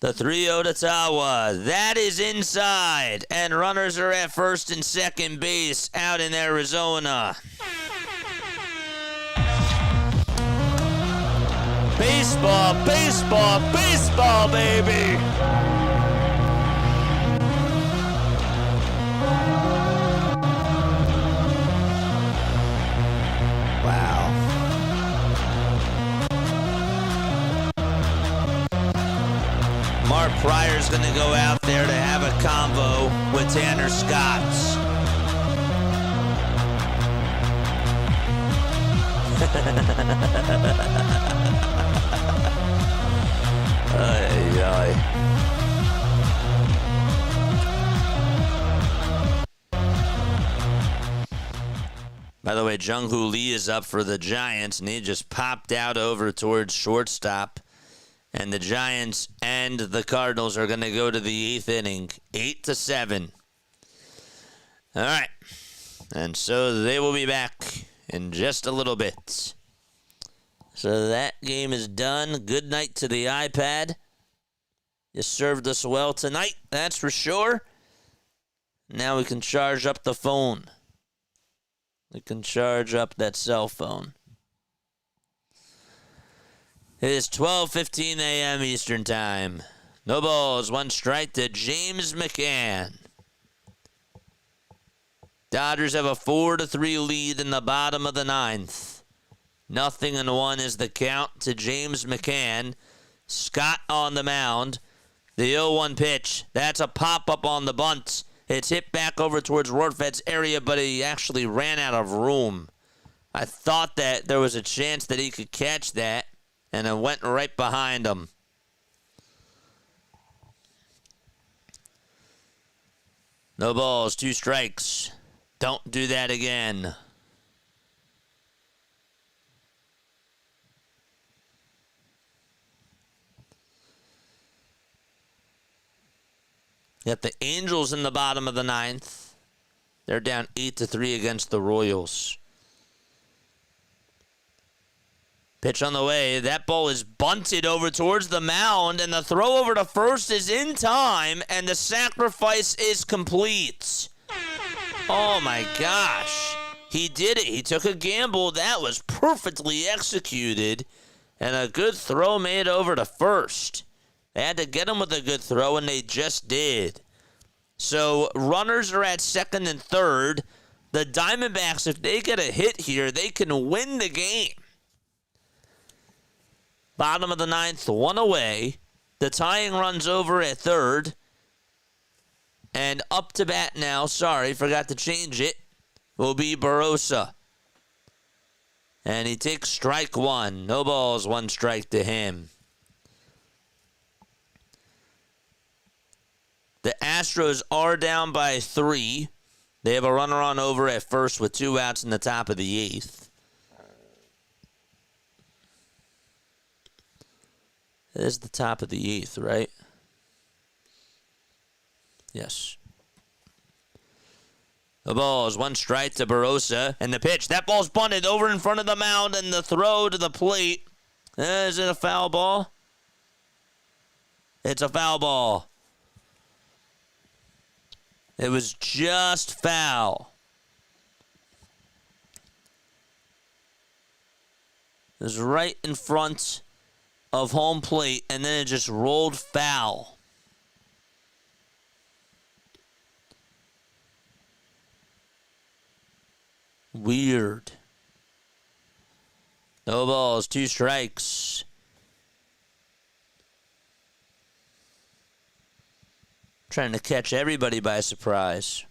The 3-0 to Tawa. That is inside. And runners are at first and second base out in Arizona. Baseball, baseball, baseball, baby. Wow. Mark Pryor's going to go out there to have a convo with Tanner Scott. Ay, ay. By the way, Jung-Hoo Lee is up for the Giants, and he just popped out over towards shortstop. And the Giants and the Cardinals are going to go to the 8th inning, 8-7. All right. And so they will be back in just a little bit. So that game is done. Good night to the iPad. You served us well tonight, that's for sure. Now we can charge up the phone. We can charge up that cell phone. It is 12:15 a.m. Eastern Time. No balls, 1 strike to James McCann. Dodgers have a 4-3 lead in the bottom of the 9th. 0-1 is the count to James McCann. Scott on the mound. The 0-1 pitch. That's a pop-up on the bunt. It's hit back over towards Rortved's area, but he actually ran out of room. I thought that there was a chance that he could catch that. And it went right behind him. No balls, 2 strikes. Don't do that again. You got the Angels in the bottom of the 9th. They're down 8-3 against the Royals. Pitch on the way. That ball is bunted over towards the mound, and the throw over to first is in time, and the sacrifice is complete. Oh, my gosh. He did it. He took a gamble. That was perfectly executed, and a good throw made over to first. They had to get him with a good throw, and they just did. So runners are at second and third. The Diamondbacks, if they get a hit here, they can win the game. Bottom of the 9th, 1 away. The tying runs over at third. And up to bat now, sorry, forgot to change it, will be Barossa. And he takes strike 1. No balls, 1 strike to him. The Astros are down by 3. They have a runner on over at first with 2 outs in the top of the 8th. It is the top of the 8th, right? Yes. The ball is 1 strike to Barossa. And the pitch. That ball's bunted over in front of the mound. And the throw to the plate. Is it a foul ball? It's a foul ball. It was just foul. It was right in front of home plate, and then it just rolled foul. Weird. No balls, 2 strikes. Trying to catch everybody by surprise.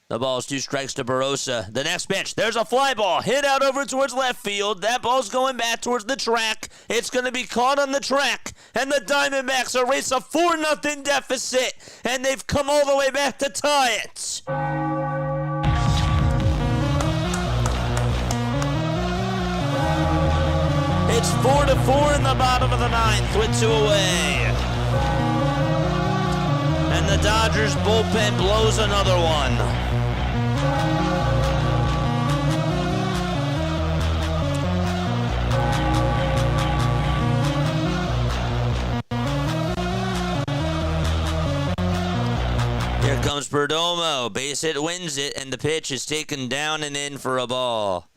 The ball's 2 strikes to Barossa. The next pitch, there's a fly ball. Hit out over towards left field. That ball's going back towards the track. It's going to be caught on the track. And the Diamondbacks erase a 4-0 deficit. And they've come all the way back to tie it. It's 4-4 in the bottom of the 9th with 2 away. And the Dodgers bullpen blows another one. Here comes Perdomo. Base hit wins it, and the pitch is taken down and in for a ball.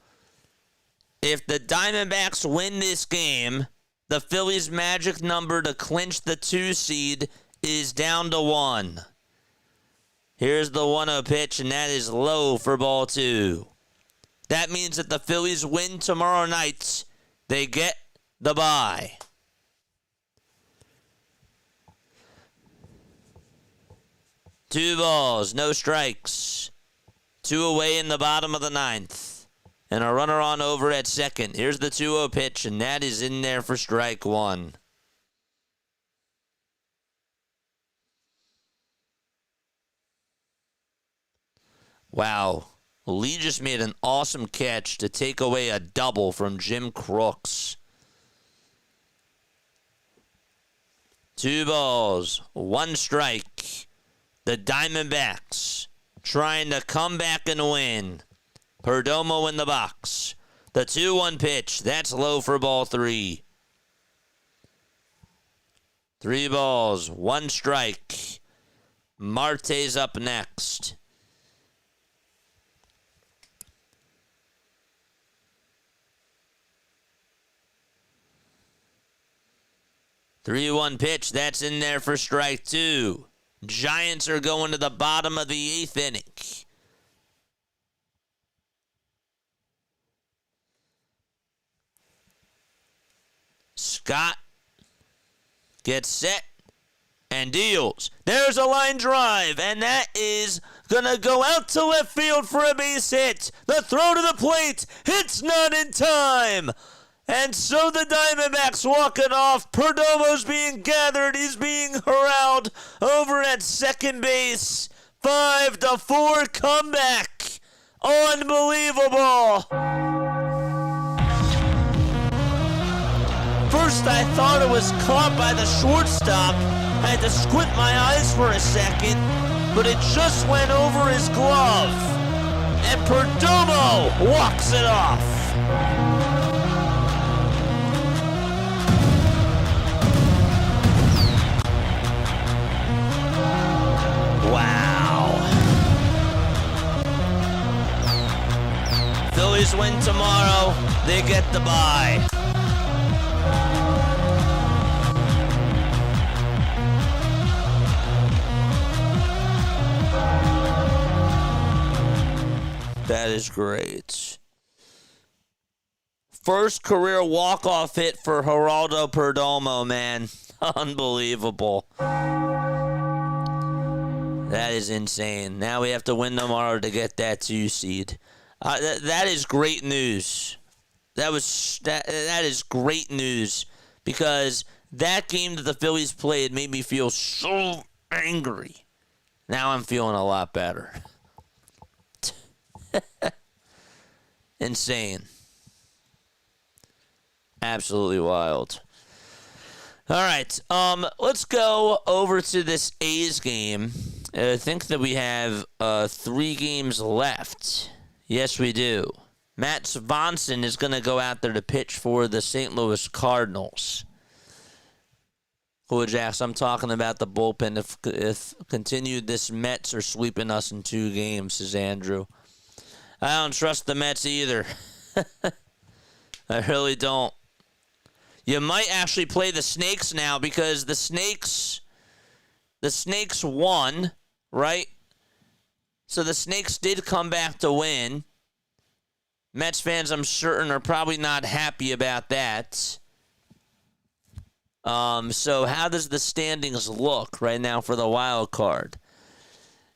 If the Diamondbacks win this game, the Phillies' magic number to clinch the 2 seed is down to 1. Here's the 1-0 pitch, and that is low for ball 2. That means that the Phillies win tomorrow night. They get the bye. Two balls, no strikes. 2 away in the bottom of the 9th. And a runner on over at second. Here's the 2-0 pitch, and that is in there for strike 1. Wow. Lee just made an awesome catch to take away a double from Jim Crooks. 2 balls, 1 strike. The Diamondbacks trying to come back and win. Perdomo in the box. The 2-1 pitch. That's low for ball 3. 3 balls, 1 strike. Marte's up next. Three-one pitch. That's in there for strike 2. Giants are going to the bottom of the 8th inning. Scott gets set and deals. There's a line drive, and that is going to go out to left field for a base hit. The throw to the plate. It's not in time. And so the Diamondbacks walk it off. Perdomo's being gathered. He's being corralled over at second base. 5-4 comeback. Unbelievable. First, I thought it was caught by the shortstop. I had to squint my eyes for a second, but it just went over his glove. And Perdomo walks it off. Wow. Phillies win tomorrow. They get the bye. That is great. First career walk-off hit for Geraldo Perdomo, man. Unbelievable. That is insane. Now we have to win tomorrow to get that 2 seed. That is great news. That is great news because that game that the Phillies played made me feel so angry. Now I'm feeling a lot better. Insane. Absolutely wild. All right. Let's go over to this A's game. I think that we have 3 games left. Yes, we do. Matt Swanson is going to go out there to pitch for the St. Louis Cardinals. Cool, Jacks, I'm talking about the bullpen. If continued, this Mets are sweeping us in 2 games, says Andrew. I don't trust the Mets either. I really don't. You might actually play the Snakes now because the Snakes won, right? So the Snakes did come back to win. Mets fans, I'm certain, are probably not happy about that. So how does the standings look right now for the wild card?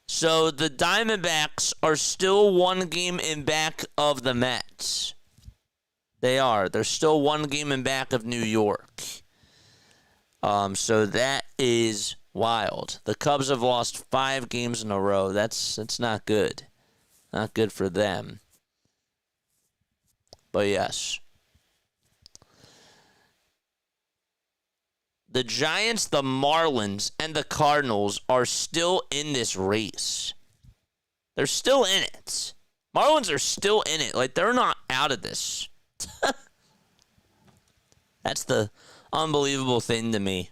So the Diamondbacks are still 1 game in back of the Mets. They are. They're still 1 game in back of New York. So that is wild. The Cubs have lost 5 games in a row. That's not good. Not good for them. But yes. The Giants, the Marlins, and the Cardinals are still in this race. They're still in it. Marlins are still in it. Like, they're not out of this. That's the unbelievable thing to me.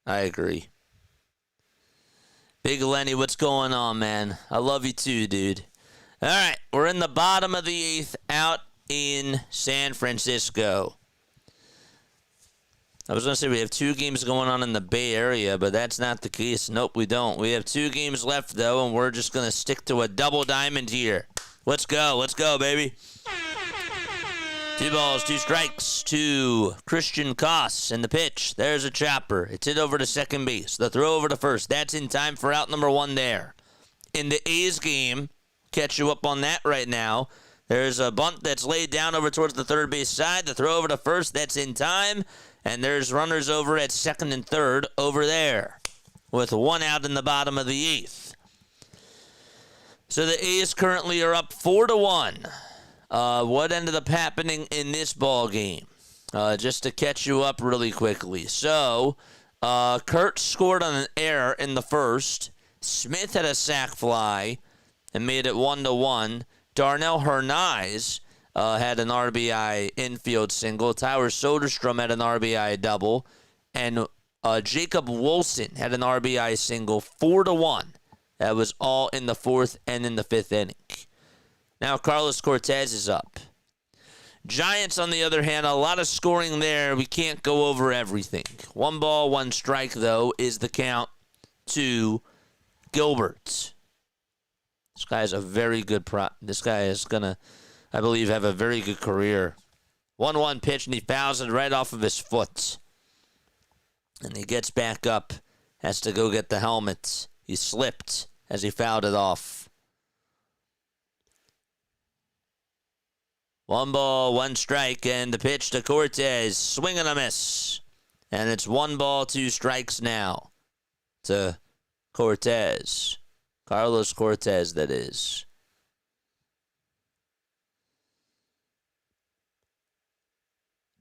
I agree. Big Lenny, what's going on, man? I love you too, dude. All right, we're in the bottom of the 8th out in San Francisco. I was going to say we have 2 games going on in the Bay Area, but that's not the case. Nope, we don't. We have 2 games left, though, and we're just going to stick to a double diamond here. Let's go. Let's go, baby. 2 balls, 2 strikes to Christian Koss in the pitch. There's a chopper. It's hit over to second base. The throw over to first. That's in time for out number 1 there. In the A's game, catch you up on that right now. There's a bunt that's laid down over towards the third base side. The throw over to first. That's in time. And there's runners over at second and third over there with 1 out in the bottom of the 8th. So the A's currently are up 4-1. What ended up happening in this ball game? Just to catch you up really quickly. So, Kurt scored on an error in the first. Smith had a sac fly and made it 1-1. Darnell Hernandez had an RBI infield single. Tyler Soderstrom had an RBI double. And Jacob Wilson had an RBI single, 4-1. That was all in the 4th and in the 5th inning. Now Carlos Cortez is up. Giants, on the other hand, a lot of scoring there. We can't go over everything. 1 ball, 1 strike, though, is the count to Gilbert. This guy is a very good This guy is going to, I believe, have a very good career. 1-1 pitch, and he fouls it right off of his foot. And he gets back up, has to go get the helmet. He slipped as he fouled it off. 1 ball, 1 strike, and the pitch to Cortez. Swing and a miss. And it's 1 ball, 2 strikes now to Cortez. Carlos Cortez, that is.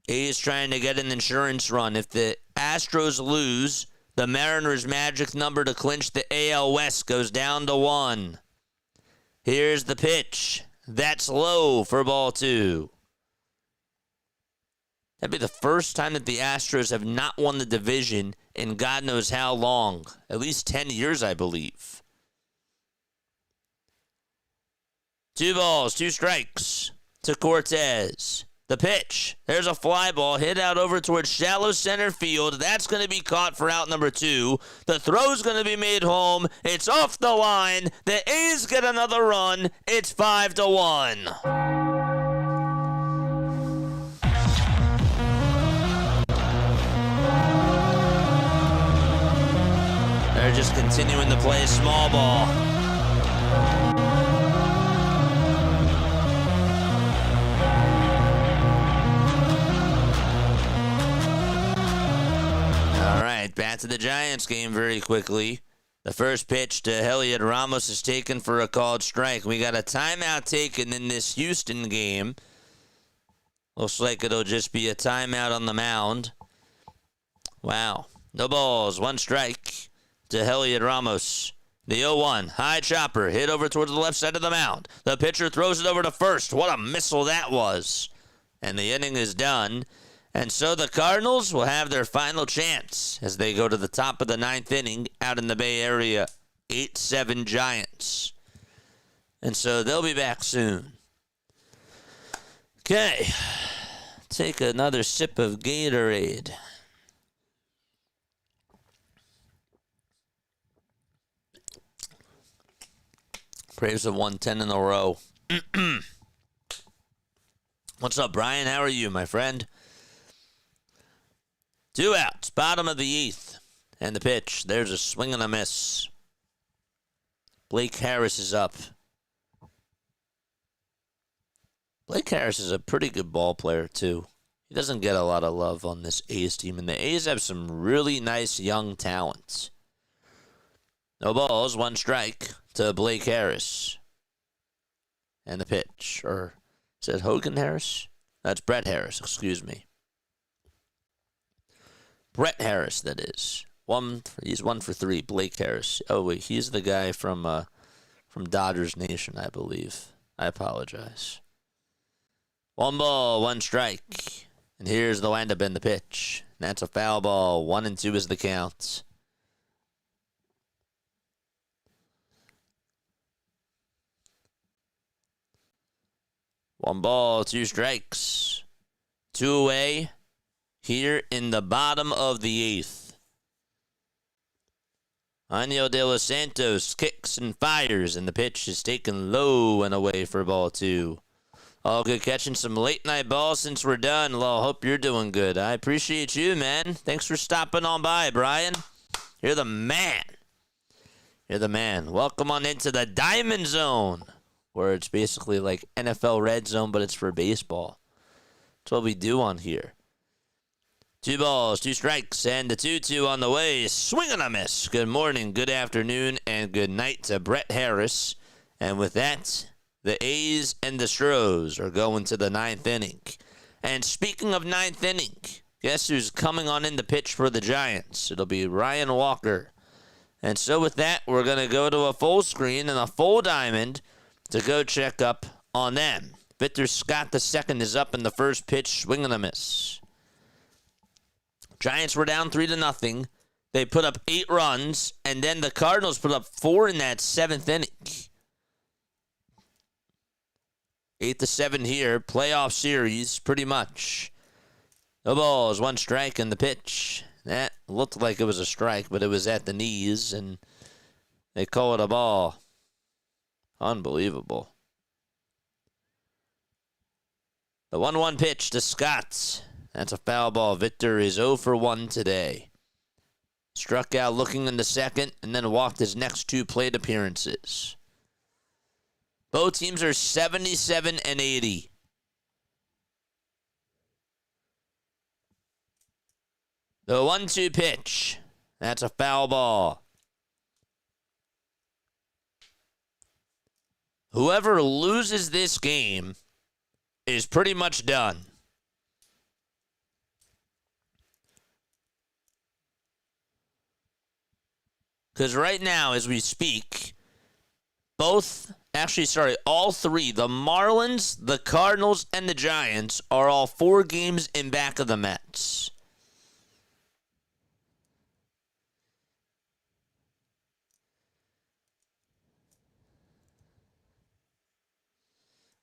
A's trying to get an insurance run. If the Astros lose, the Mariners' magic number to clinch the AL West goes down to 1. Here's the pitch. That's low for ball 2. That'd be the first time that the Astros have not won the division in God knows how long. At least 10 years, I believe. 2 balls, 2 strikes to Cortez. The pitch. There's a fly ball hit out over towards shallow center field. That's going to be caught for out number 2. The throw's going to be made home. It's off the line. The A's get another run. It's 5-1. They're just continuing to play small ball. Back to the Giants game very quickly. The first pitch to Heliot Ramos is taken for a called strike. We got a timeout taken in this Houston game. Looks like it'll just be a timeout on the mound. Wow. No balls, 1 strike to Heliot Ramos. The 0-1, high chopper, hit over towards the left side of the mound. The pitcher throws it over to first. What a missile that was. And the inning is done. And so the Cardinals will have their final chance as they go to the top of the 9th inning out in the Bay Area. 8-7 Giants. And so they'll be back soon. Okay. Take another sip of Gatorade. Braves have won 10 in a row. What's up, Brian? How are you, my friend? 2 outs, bottom of the 8th. And the pitch. There's a swing and a miss. Blake Harris is up. Blake Harris is a pretty good ball player, too. He doesn't get a lot of love on this A's team, and the A's have some really nice young talents. No balls, 1 strike to Blake Harris. And the pitch. Or is that Hogan Harris? That's Brett Harris, excuse me. Brett Harris, that is. He's 1 for 3. Blake Harris. Oh, wait, he's the guy from Dodgers Nation, I believe. I apologize. 1 ball, 1 strike. And here's the windup in the pitch. And that's a foul ball. 1-2 is the count. One ball, 2 strikes. 2 away here in the bottom of the 8th. Aniel De Los Santos kicks and fires, and the pitch is taken low and away for ball 2. All good catching some late night balls since we're done. Well, hope you're doing good. I appreciate you, man. Thanks for stopping on by, Brian. You're the man. You're the man. Welcome on into the Diamondzone, where it's basically like NFL RedZone, but it's for baseball. That's what we do on here. 2 balls, 2 strikes, and the 2-2 on the way. Swing and a miss. Good morning, good afternoon, and good night to Brett Harris. And with that, the A's and the Stros are going to the 9th inning. And speaking of 9th inning, guess who's coming on in the pitch for the Giants? It'll be Ryan Walker. And so with that, we're going to go to a full screen and a full diamond to go check up on them. Victor Scott II is up in the first pitch, swing and a miss. Giants were down 3-0. They put up 8 runs, and then the Cardinals put up 4 in that 7th inning. 8-7 here, playoff series, pretty much. No balls, 1 strike in the pitch. That looked like it was a strike, but it was at the knees, and they call it a ball. Unbelievable. The 1-1 pitch to Scott. That's a foul ball. Victor is 0 for 1 today. Struck out looking in the second and then walked his next 2 plate appearances. Both teams are 77 and 80. The 1-2 pitch. That's a foul ball. Whoever loses this game is pretty much done. Because right now, as we speak, all 3, the Marlins, the Cardinals, and the Giants are all 4 games in back of the Mets.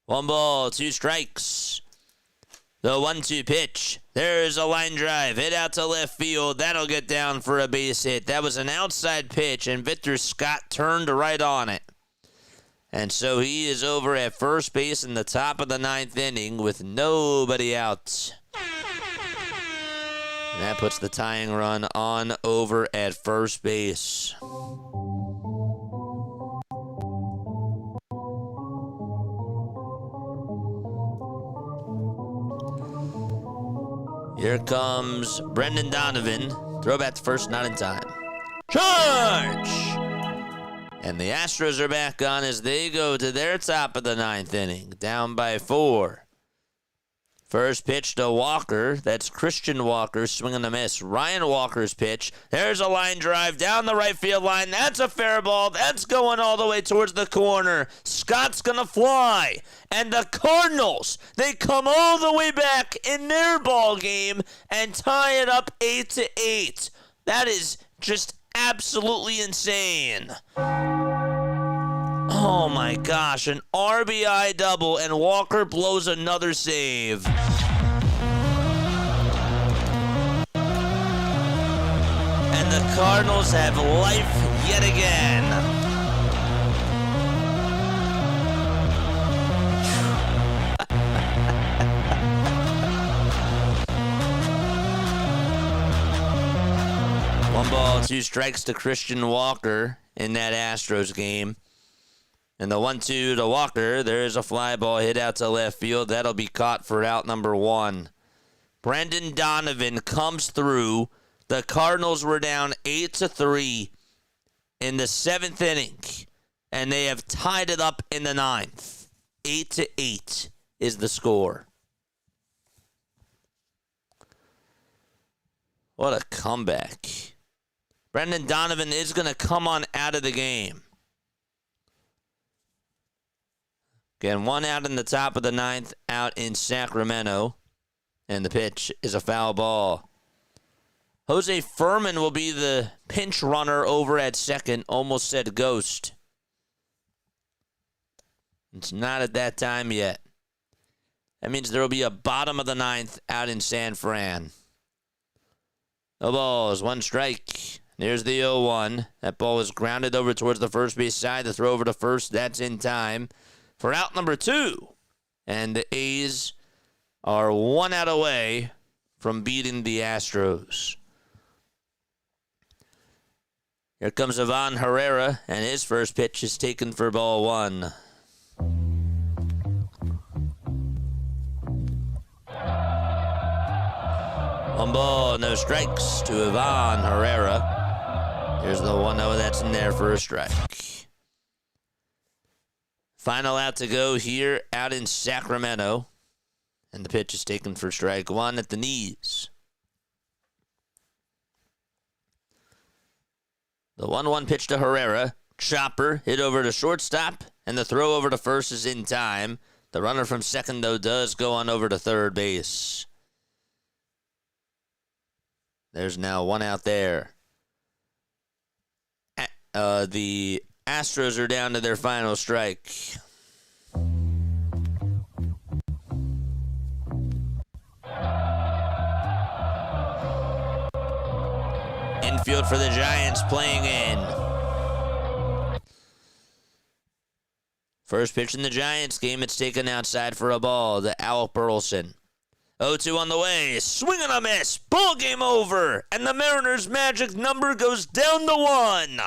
One ball, 2 strikes. The 1-2 pitch. There's a line drive. Hit out to left field. That'll get down for a base hit. That was an outside pitch, and Victor Scott turned right on it. And so he is over at first base in the top of the 9th inning with nobody out. And that puts the tying run on over at first base. Here comes Brendan Donovan. Throw back to first, not in time. Charge! And the Astros are back on as they go to their top of the 9th inning. Down by 4. First pitch to Walker. That's Christian Walker swinging a miss. Ryan Walker's pitch. There's a line drive down the right field line. That's a fair ball. That's going all the way towards the corner. Scott's going to fly. And the Cardinals, they come all the way back in their ball game and tie it up 8-8. That is just absolutely insane. Oh my gosh, an RBI double, and Walker blows another save. And the Cardinals have life yet again. One ball, 2 strikes to Christian Walker in that Astros game. And the 1-2 to Walker, there's a fly ball hit out to left field. That'll be caught for out number 1. Brendan Donovan comes through. The Cardinals were down 8-3 in the 7th inning, and they have tied it up in the 9th. 8-8 is the score. What a comeback. Brendan Donovan is going to come on out of the game. Again, 1 out in the top of the 9th, out in Sacramento. And the pitch is a foul ball. Jose Furman will be the pinch runner over at second. Almost said ghost. It's not at that time yet. That means there will be a bottom of the 9th out in San Fran. No balls, 1 strike. There's the 0-1. That ball is grounded over towards the first base side. The throw over to first, that's in time for out number 2. And the A's are 1 out away from beating the Astros. Here comes Ivan Herrera, and his first pitch is taken for ball 1. One ball, no strikes to Ivan Herrera. Here's the 1-0 that's in there for a strike. Final out to go here out in Sacramento. And the pitch is taken for strike 1 at the knees. The 1-1 pitch to Herrera. Chopper hit over to shortstop. And the throw over to first is in time. The runner from second, though, does go on over to third base. There's now 1 out there. The Astros are down to their final strike. Infield for the Giants playing in. First pitch in the Giants game, it's taken outside for a ball to Alec Burleson. 0-2 on the way, swing and a miss, ball game over, and the Mariners' magic number goes down to 1.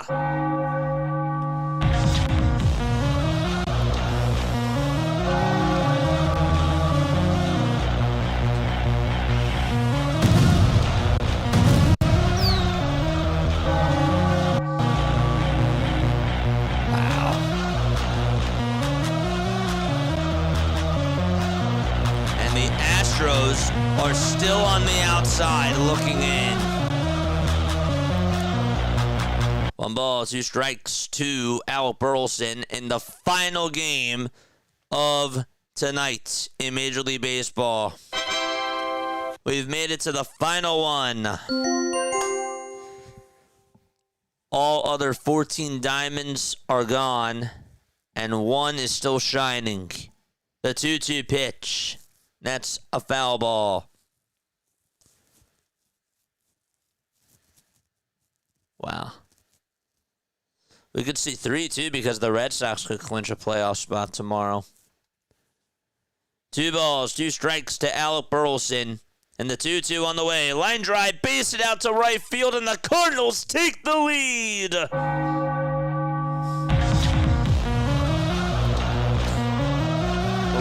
Astros are still on the outside looking in. 1 ball, 2 strikes to Alec Burleson in the final game of tonight in Major League Baseball. We've made it to the final one. All other 14 diamonds are gone, and 1 is still shining. The 2-2 pitch. That's a foul ball. Wow. We could see 3-2 because the Red Sox could clinch a playoff spot tomorrow. 2 balls, 2 strikes to Alec Burleson. And the 2-2 on the way. Line drive, base it out to right field, and the Cardinals take the lead.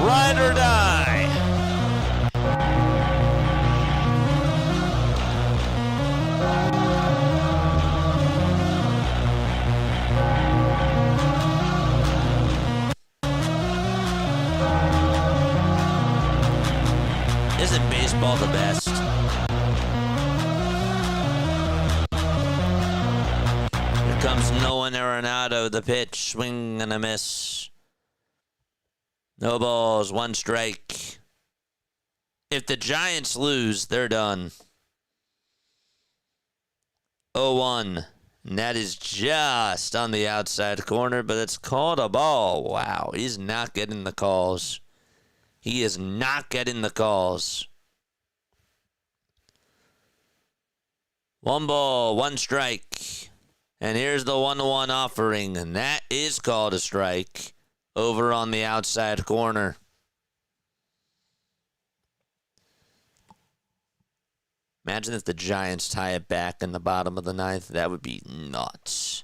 Ride or die. baseball the best. Here comes Nolan Arenado, the pitch, swing and a miss. No balls, one strike. If the Giants lose, they're done. 0-1. And that is just on the outside corner, but it's called a ball. Wow, he's not getting the calls. He is not getting the calls. 1 ball, 1 strike. And here's the 1-1 offering, and that is called a strike over on the outside corner. Imagine if the Giants tie it back in the bottom of the 9th. That would be nuts.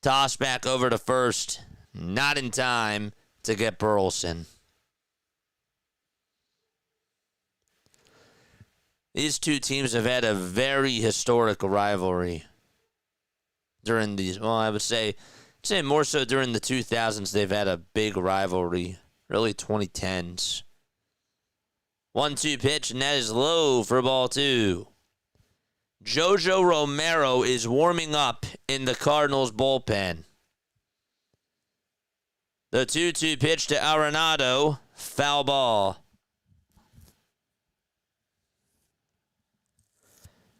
Toss back over to first. Not in time to get Burleson. These two teams have had a very historic rivalry during these. Well, I would say more so during the 2000s. They've had a big rivalry. Early 2010s. 1-2 pitch, and that is low for ball 2. Jojo Romero is warming up in the Cardinals bullpen. The 2-2 pitch to Arenado, foul ball.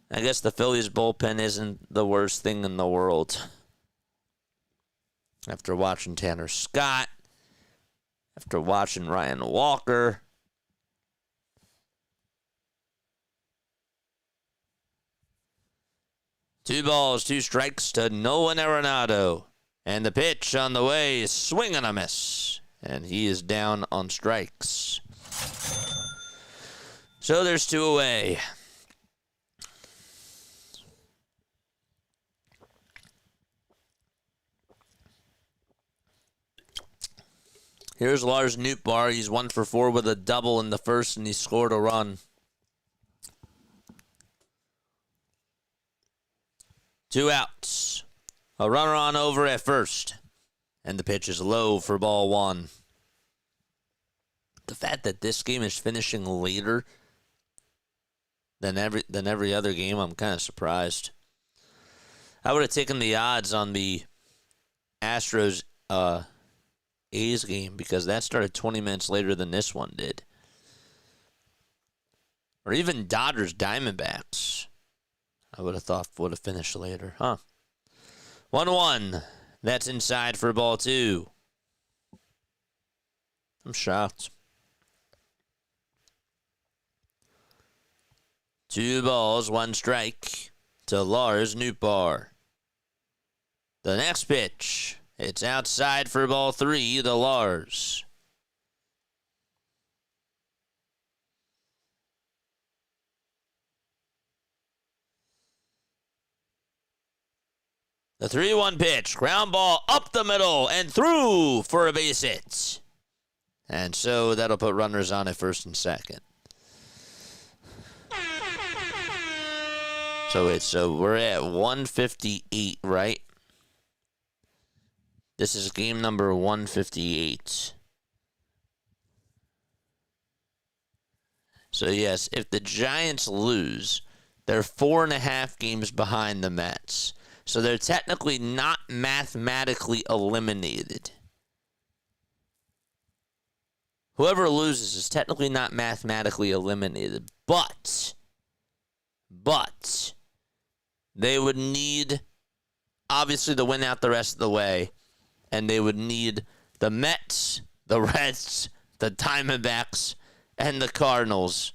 I guess the Phillies bullpen isn't the worst thing in the world. After watching Tanner Scott, after watching Ryan Walker, 2 balls, 2 strikes to Nolan Arenado. And the pitch on the way, swing and a miss. And he is down on strikes. So there's 2 away. Here's Lars Nootbaar. He's 1 for 4 with a double in the first, and he scored a run. 2 outs. A runner on over at first. And the pitch is low for ball 1. The fact that this game is finishing later than every other game, I'm kind of surprised. I would have taken the odds on the Astros A's game because that started 20 minutes later than this one did. Or even Dodgers Diamondbacks. I would have thought would have finished later, huh? 1-1. That's inside for ball 2. I'm shocked. 2 balls, 1 strike to Lars Nootbaar. The next pitch. It's outside for ball 3 to Lars. The 3-1 pitch, ground ball up the middle and through for a base hit. And so that'll put runners on at first and second. So we're at 158, right? This is game number 158. So yes, if the Giants lose, they're 4.5 games behind the Mets. So they're technically not mathematically eliminated. Whoever loses is technically not mathematically eliminated. But they would need, obviously, to win out the rest of the way. And they would need the Mets, the Reds, the Diamondbacks, and the Cardinals,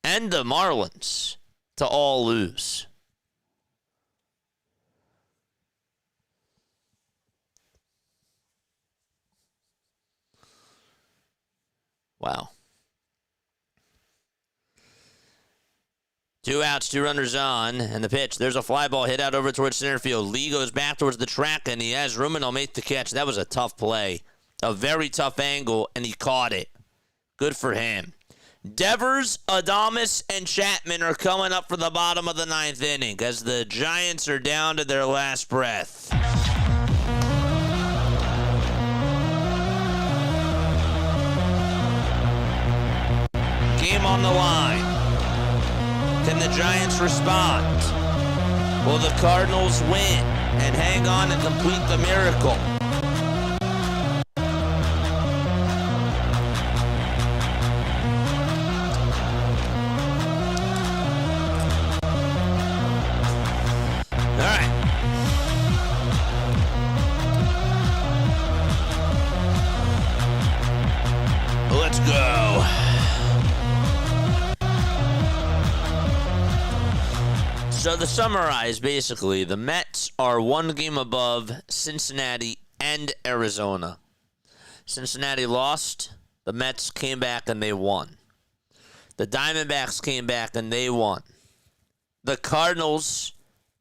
and the Marlins to all lose. Wow. 2 outs, 2 runners on, and the pitch. There's a fly ball hit out over towards center field. Lee goes back towards the track, and he has room, and he'll make the catch. That was a tough play. A very tough angle, and he caught it. Good for him. Devers, Adames, and Chapman are coming up for the bottom of the 9th inning as the Giants are down to their last breath. Game game on the line. Can the Giants respond? Will the Cardinals win and hang on and complete the miracle? All right. Let's go. So to summarize, basically, the Mets are one game above Cincinnati and Arizona. Cincinnati lost. The Mets came back and they won. The Diamondbacks came back and they won. The Cardinals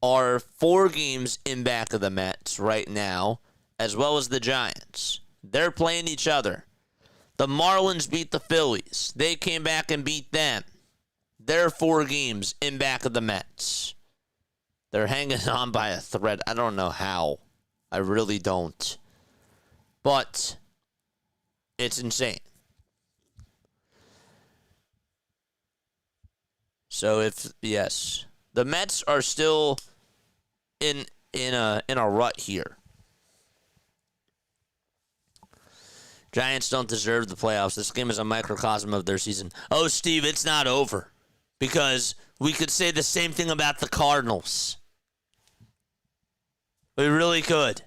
are 4 games in back of the Mets right now, as well as the Giants. They're playing each other. The Marlins beat the Phillies. They came back and beat them. They're 4 games in back of the Mets. They're hanging on by a thread. I don't know how. I really don't. But it's insane. So yes, the Mets are still in a rut here. Giants don't deserve the playoffs. This game is a microcosm of their season. Oh, Steve, it's not over. Because we could say the same thing about the Cardinals. We really could.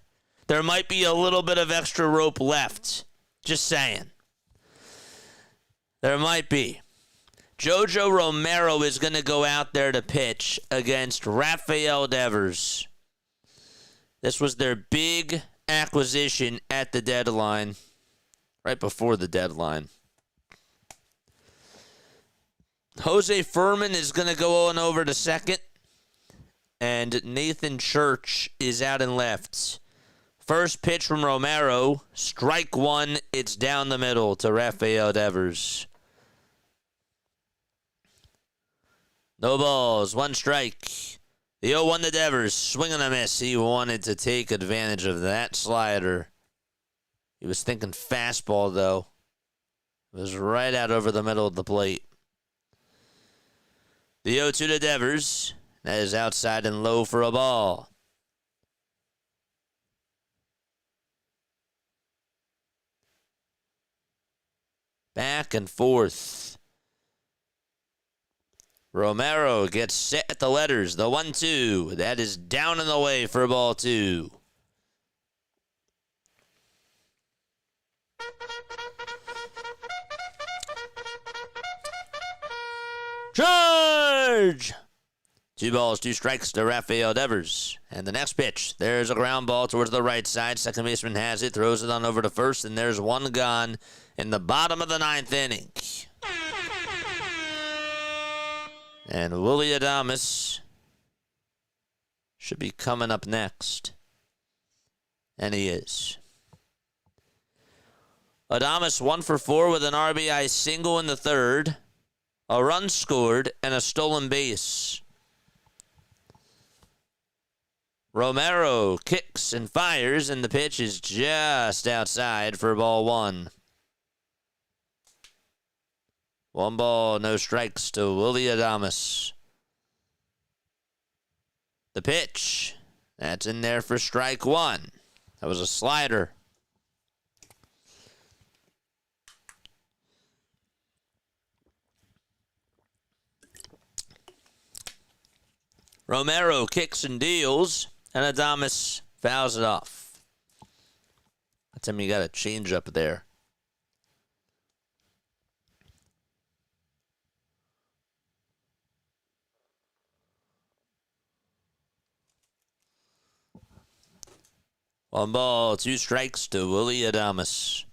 There might be a little bit of extra rope left. Just saying. There might be. Jojo Romero is going to go out there to pitch against Rafael Devers. This was their big acquisition at the deadline. Right before the deadline. Jose Furman is going to go on over to second. And Nathan Church is out in left. First pitch from Romero. Strike 1. It's down the middle to Rafael Devers. No balls. 1 strike. The 0-1 to Devers. Swing and a miss. He wanted to take advantage of that slider. He was thinking fastball, though. It was right out over the middle of the plate. The 0-2 to Devers. That is outside and low for a ball. Back and forth. Romero gets set at the letters. The 1-2. That is down and away for ball 2. Charge! 2 balls, 2 strikes to Rafael Devers. And the next pitch, there's a ground ball towards the right side. Second baseman has it, throws it on over to first, and there's 1 gone in the bottom of the 9th inning. And Willy Adames should be coming up next. And he is. Adames 1 for 4 with an RBI single in the 3rd. A run scored and a stolen base. Romero kicks and fires, and the pitch is just outside for ball 1. 1 ball, no strikes to Willy Adames. The pitch, that's in there for strike 1. That was a slider. Romero kicks and deals, and Adames fouls it off. That's him. You got a change up there. One ball, 2 strikes to Willy Adames.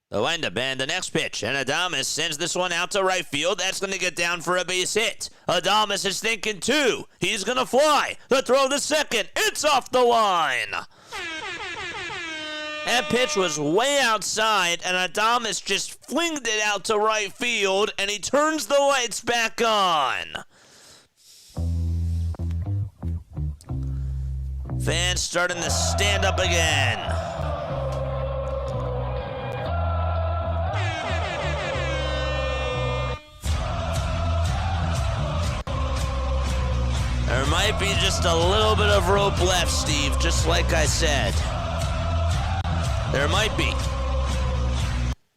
The windup and the next pitch, and Adames sends this one out to right field. That's going to get down for a base hit. Adames is thinking 2. He's going to fly. The throw to second. It's off the line. That pitch was way outside, and Adames just flinged it out to right field, and he turns the lights back on. Fans starting to stand up again. There might be just a little bit of rope left, Steve, just like I said. There might be.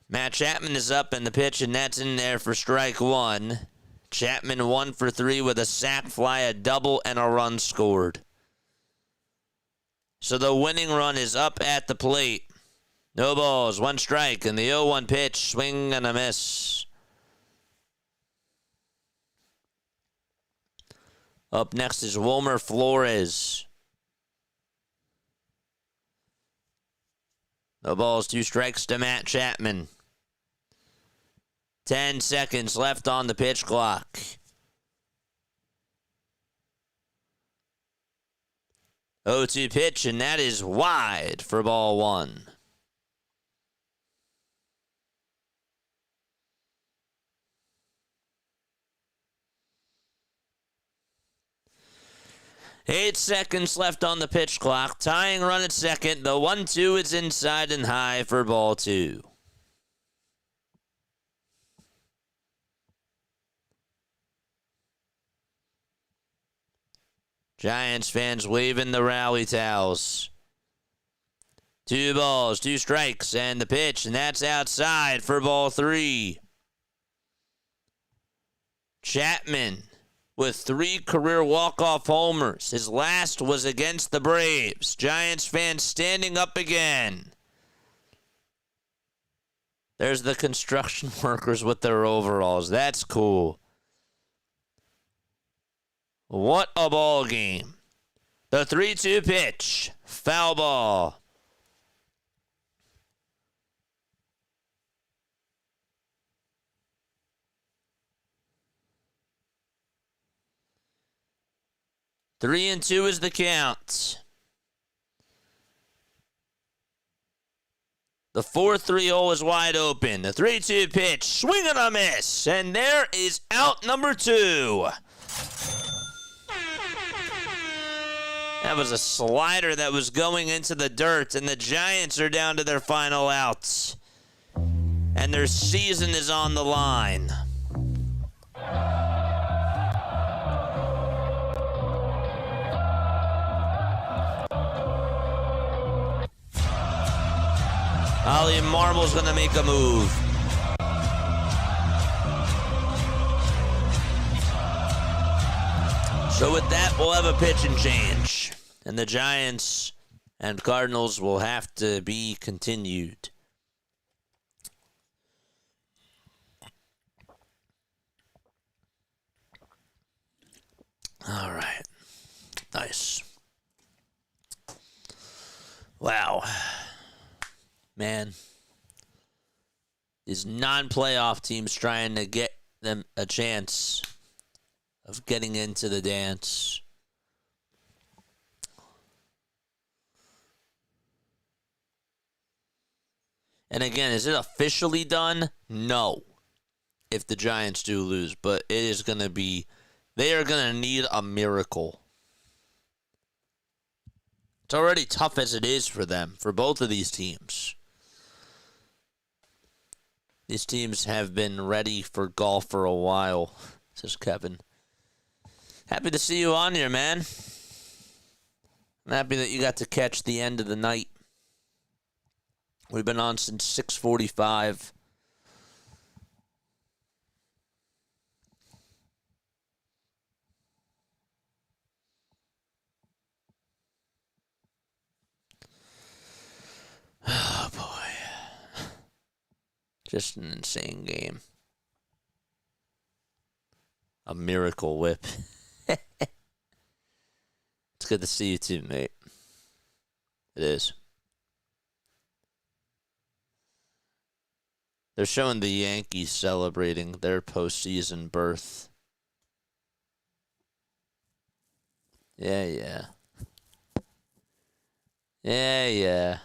Matt Chapman is up in the pitch, and that's in there for strike one. Chapman 1 for 3 with a sac fly, a double, and a run scored. So the winning run is up at the plate. No balls, 1 strike, and the 0-1 pitch, swing and a miss. Up next is Wilmer Flores. No balls, 2 strikes to Matt Chapman. 10 seconds left on the pitch clock. 0-2 pitch, and that is wide for ball 1. Eight seconds left on the pitch clock. Tying run at second. The 1-2 is inside and high for ball 2. Giants fans waving the rally towels. 2 balls, 2 strikes, and the pitch, and that's outside for ball 3. Chapman with 3 career walk-off homers. His last was against the Braves. Giants fans standing up again. There's the construction workers with their overalls. That's cool. What a ball game. The 3-2 pitch. Foul ball. Three and 2 is the count. The 4-3 hole is wide open. The 3-2 pitch. Swing and a miss. And there is out number 2. That was a slider that was going into the dirt, and the Giants are down to their final outs. And their season is on the line. Ollie Marble's going to make a move. So with that, we'll have a pitch and change. And the Giants and Cardinals will have to be continued. All right. Nice. Wow. Man. These non-playoff teams trying to get them a chance of getting into the dance. And again, is it officially done? No. If the Giants do lose, but it is going to be, they are going to need a miracle. It's already tough as it is for them, for both of these teams. These teams have been ready for golf for a while, says Kevin. Happy to see you on here, man. I'm happy that you got to catch the end of the night. We've been on since 6:45. Oh, boy. Just an insane game. A miracle whip. It's good to see you too, mate. It is. They're showing the Yankees celebrating their postseason berth. Yeah. Yeah.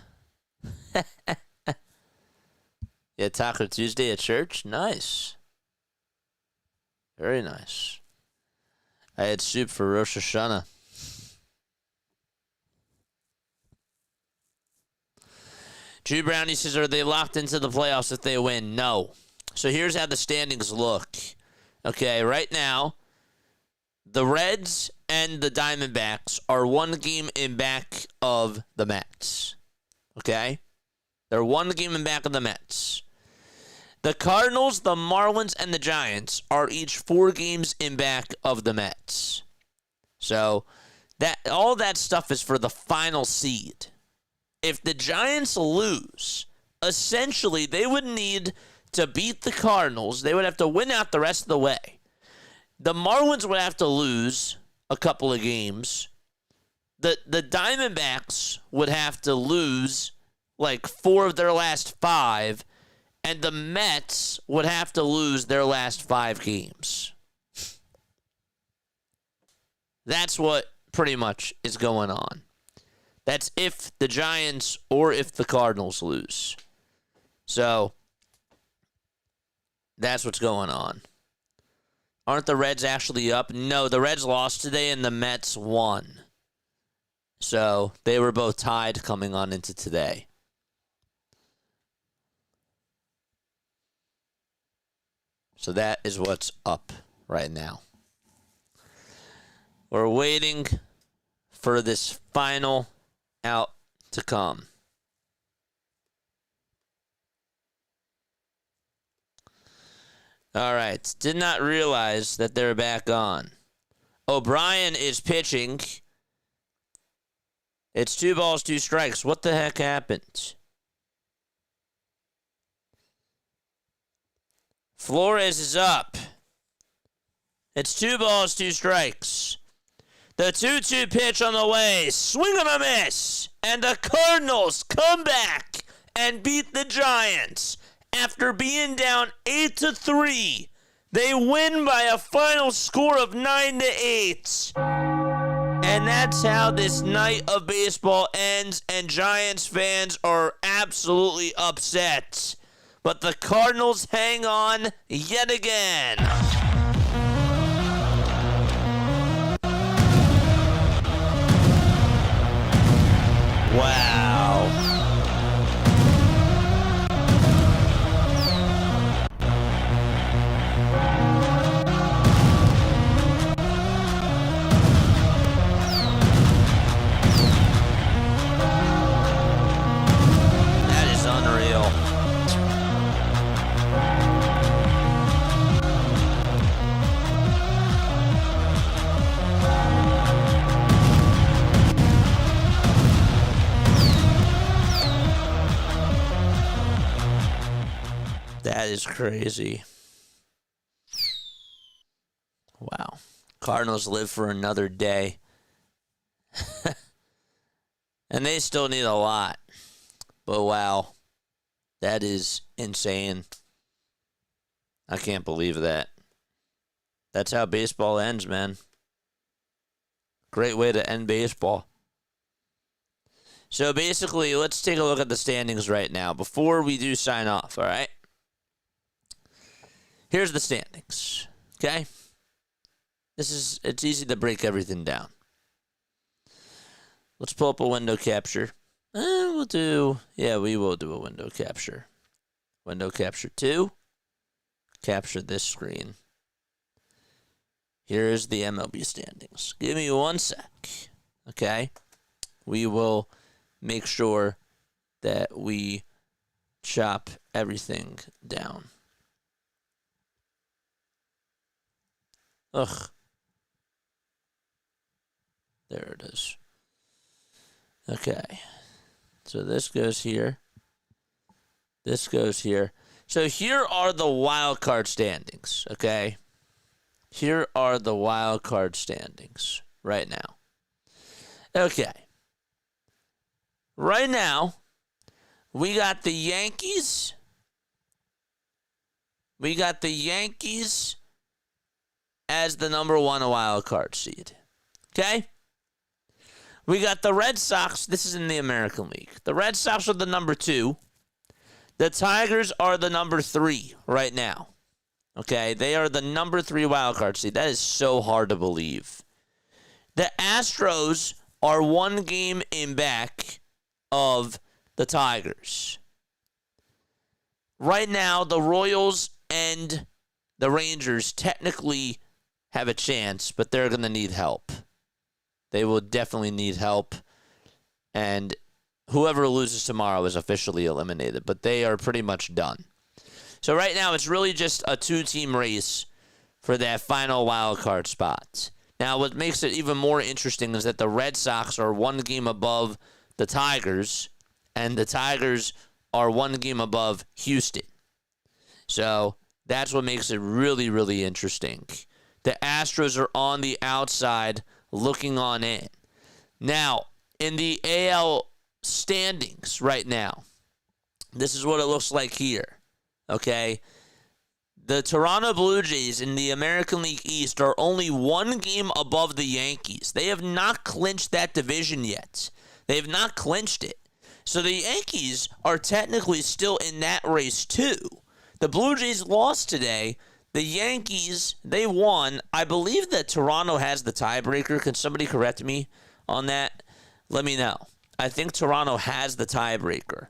Yeah, Taco Tuesday at church? Nice. Very nice. I had soup for Rosh Hashanah. Drew Brownie says, are they locked into the playoffs if they win? No. So here's how the standings look. Okay, right now, the Reds and the Diamondbacks are one game in back of the Mets. Okay? They're one game in back of the Mets. The Cardinals, the Marlins, and the Giants are each 4 games in back of the Mets. So, all that stuff is for the final seed. If the Giants lose, essentially they would need to beat the Cardinals. They would have to win out the rest of the way. The Marlins would have to lose a couple of games. The Diamondbacks would have to lose like 4 of their last 5. And the Mets would have to lose their last 5 games. That's what pretty much is going on. That's if the Giants or if the Cardinals lose. So, that's what's going on. Aren't the Reds actually up? No, the Reds lost today and the Mets won. So, they were both tied coming on into today. So that is what's up right now. We're waiting for this final out to come. All right. Did not realize that they're back on. O'Brien is pitching. It's 2 balls, 2 strikes. What the heck happened? Flores is up. It's 2 balls, 2 strikes. The 2-2 pitch on the way. Swing and a miss. And the Cardinals come back and beat the Giants. After being down 8-3, they win by a final score of 9-8. And that's how this night of baseball ends, and Giants fans are absolutely upset. But the Cardinals hang on yet again. Wow. That is unreal. That is crazy. Wow. Cardinals live for another day. And they still need a lot. But wow. That is insane. I can't believe that. That's how baseball ends, man. Great way to end baseball. So basically, let's take a look at the standings right now before we do sign off, all right? Here's the standings, okay? It's easy to break everything down. Let's pull up a window capture. We will do a window capture. Window capture 2. Capture this screen. Here is the MLB standings. Give me 1 sec, okay? We will make sure that we chop everything down. Ugh. There it is. Okay. So this goes here. This goes here. So here are the wild card standings, okay? Here are the wild card standings right now. Okay. Right now, we got the Yankees. We got the Yankees as the number 1 wild card seed. Okay? We got the Red Sox. This is in the American League. The Red Sox are the number 2. The Tigers are the number 3 right now. Okay? They are the number 3 wild card seed. That is so hard to believe. The Astros are 1 game in back of the Tigers. Right now, the Royals and the Rangers technically have a chance, but they're going to need help. They will definitely need help. And whoever loses tomorrow is officially eliminated, but they are pretty much done. So right now, it's really just a 2-team race for that final wild card spot. Now, what makes it even more interesting is that the Red Sox are 1 game above the Tigers, and the Tigers are 1 game above Houston. So that's what makes it really, really interesting. The Astros are on the outside looking on in. Now, in the AL standings right now, this is what it looks like here. Okay? The Toronto Blue Jays in the American League East are only 1 game above the Yankees. They have not clinched that division yet. They have not clinched it. So the Yankees are technically still in that race too. The Blue Jays lost today. The Yankees, they won. I believe that Toronto has the tiebreaker. Can somebody correct me on that? Let me know. I think Toronto has the tiebreaker.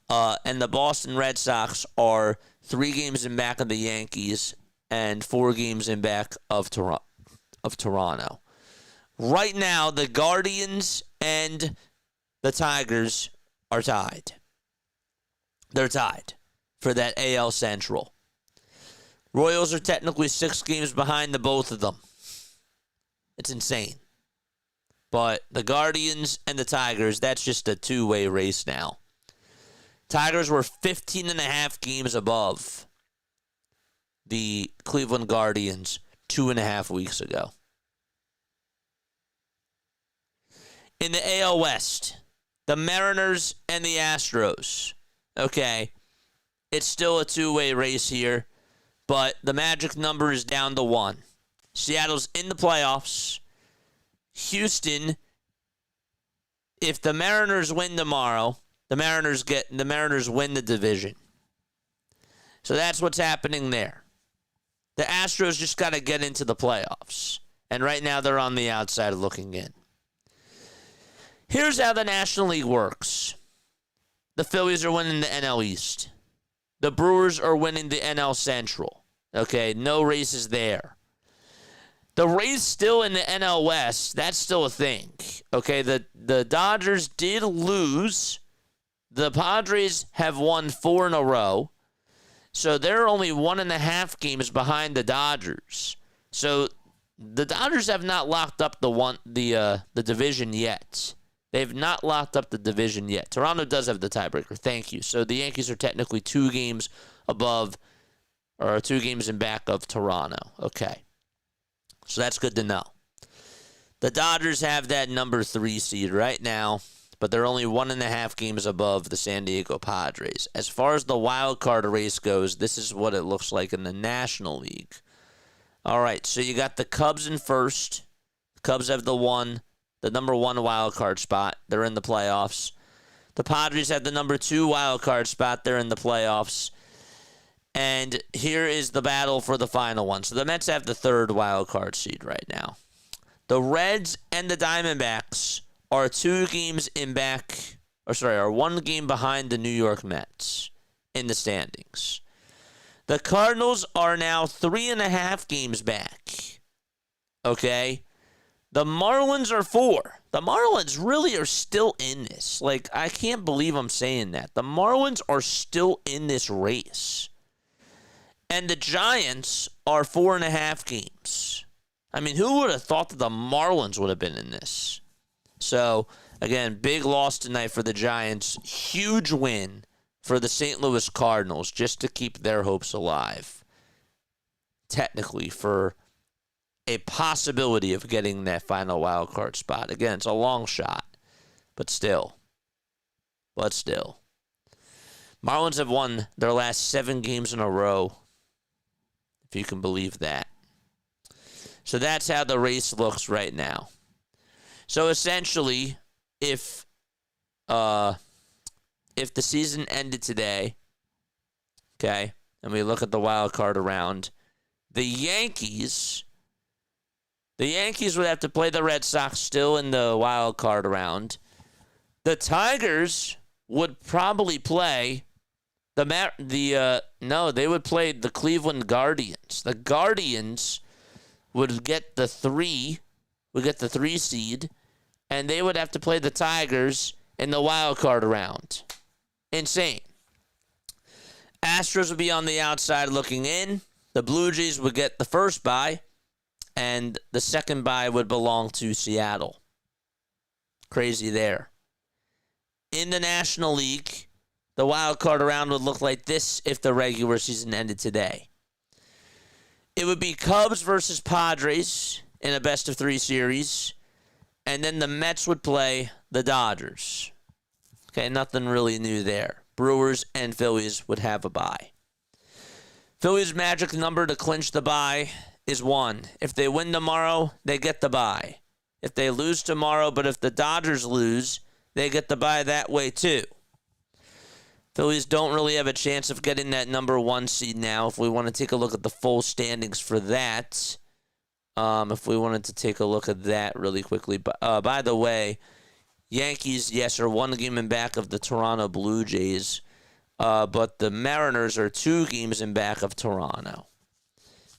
And the Boston Red Sox are 3 games in back of the Yankees and 4 games in back of Toronto. Right now, the Guardians and the Tigers are tied. They're tied for that AL Central. Royals are technically 6 games behind the both of them. It's insane. But the Guardians and the Tigers, that's just a 2-way race now. Tigers were 15.5 games above the Cleveland Guardians 2.5 weeks ago. In the AL West, the Mariners and the Astros. Okay, it's still a 2-way race here, but the magic number is down to 1. Seattle's in the playoffs. Houston, if the Mariners win tomorrow, the Mariners win the division. So that's what's happening there. The Astros just got to get into the playoffs. And right now they're on the outside looking in. Here's how the National League works. The Phillies are winning the NL East. The Brewers are winning the NL Central. Okay, no races there. The Rays still in the NL West. That's still a thing. Okay, the Dodgers did lose. The Padres have won 4 in a row. So they're only 1.5 games behind the Dodgers. So the Dodgers have not locked up the division yet. They've not locked up the division yet. Toronto does have the tiebreaker. Thank you. So the Yankees are technically 2 games above, or 2 games in back of Toronto. Okay. So that's good to know. The Dodgers have that number 3 seed right now, but they're only 1.5 games above the San Diego Padres. As far as the wild card race goes, this is what it looks like in the National League. All right, so you got the Cubs in first. The Cubs have the number 1 wild card spot. They're in the playoffs. The Padres have the number 2 wild card spot. They're in the playoffs. And here is the battle for the final one. So the Mets have the 3rd wild card seed right now. The Reds and the Diamondbacks are 2 games in back, are 1 game behind the New York Mets in the standings. The Cardinals are now 3.5 games back. Okay? The Marlins are 4. The Marlins really are still in this. Like, I can't believe I'm saying that. The Marlins are still in this race. And the Giants are 4.5 games. I mean, who would have thought that the Marlins would have been in this? So, again, big loss tonight for the Giants. Huge win for the St. Louis Cardinals just to keep their hopes alive. Technically, for a possibility of getting that final wild card spot. Again, it's a long shot, but still. Marlins have won their last 7 games in a row, if you can believe that. So that's how the race looks right now. So essentially, if the season ended today, okay, and we look at the wild card around, the Yankees would have to play the Red Sox still in the wild card round. The Tigers would probably play they would play the Cleveland Guardians. The Guardians would get the 3 seed, and they would have to play the Tigers in the wild card round. Insane. Astros would be on the outside looking in. The Blue Jays would get the first bye, and the second bye would belong to Seattle. Crazy there. In the National League, the wild card round would look like this if the regular season ended today. It would be Cubs versus Padres in a best-of-3 series, and then the Mets would play the Dodgers. Okay, nothing really new there. Brewers and Phillies would have a bye. Phillies' magic number to clinch the bye is 1. If they win tomorrow, they get the bye. If they lose tomorrow, but if the Dodgers lose, they get the bye that way too. Phillies don't really have a chance of getting that number 1 seed now. If we want to take a look at the full standings for that, if we wanted to take a look at that really quickly. By the way, Yankees, yes, are 1 game in back of the Toronto Blue Jays, but the Mariners are 2 games in back of Toronto.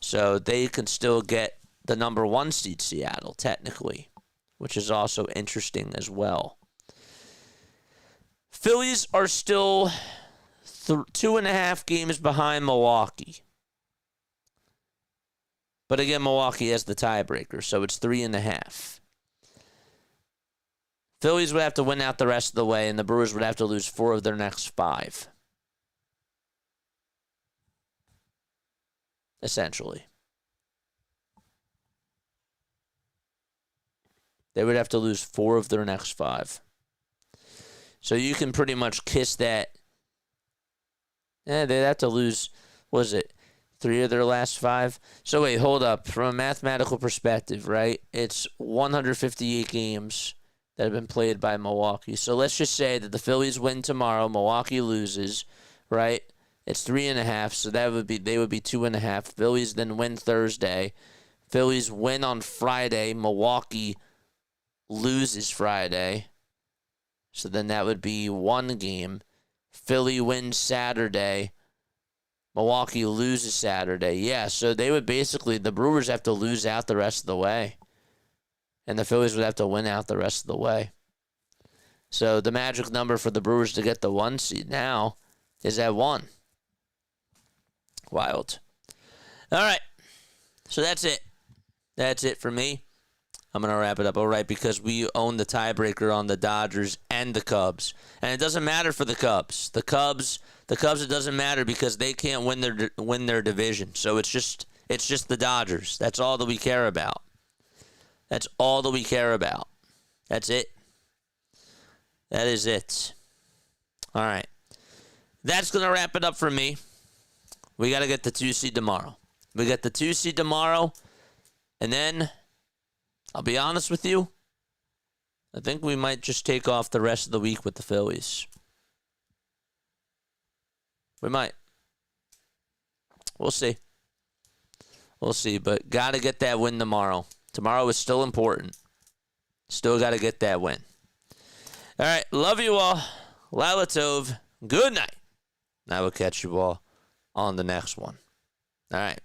So they can still get the number 1 seed, Seattle, technically, which is also interesting as well. Phillies are still 2.5 games behind Milwaukee. But again, Milwaukee has the tiebreaker, so it's 3.5. Phillies would have to win out the rest of the way, and the Brewers would have to lose 4 of their next 5. Essentially. They would have to lose 4 of their next 5. So you can pretty much kiss that. They'd have to lose, what is it, 3 of their last 5? So wait, hold up. From a mathematical perspective, right, it's 158 games that have been played by Milwaukee. So let's just say that the Phillies win tomorrow, Milwaukee loses, right? It's 3.5, so they would be 2.5. Phillies then win Thursday. Phillies win on Friday. Milwaukee loses Friday. So then that would be 1 game. Philly wins Saturday. Milwaukee loses Saturday. Yeah, so they would basically, the Brewers have to lose out the rest of the way. And the Phillies would have to win out the rest of the way. So the magic number for the Brewers to get the 1 seed now is at 1. Wild. All right. So that's it. That's it for me. I'm going to wrap it up. All right, because we own the tiebreaker on the Dodgers and the Cubs. And it doesn't matter for the Cubs. The Cubs, it doesn't matter because they can't win their division. So it's just the Dodgers. That's all that we care about. That's all that we care about. That's it. That is it. All right. That's going to wrap it up for me. We got to get the 2 seed tomorrow. We got the 2 seed tomorrow. And then, I'll be honest with you, I think we might just take off the rest of the week with the Phillies. We might. We'll see. We'll see. But got to get that win tomorrow. Tomorrow is still important. Still got to get that win. All right. Love you all. Lila Tov. Good night. And I will catch you all on the next one. All right.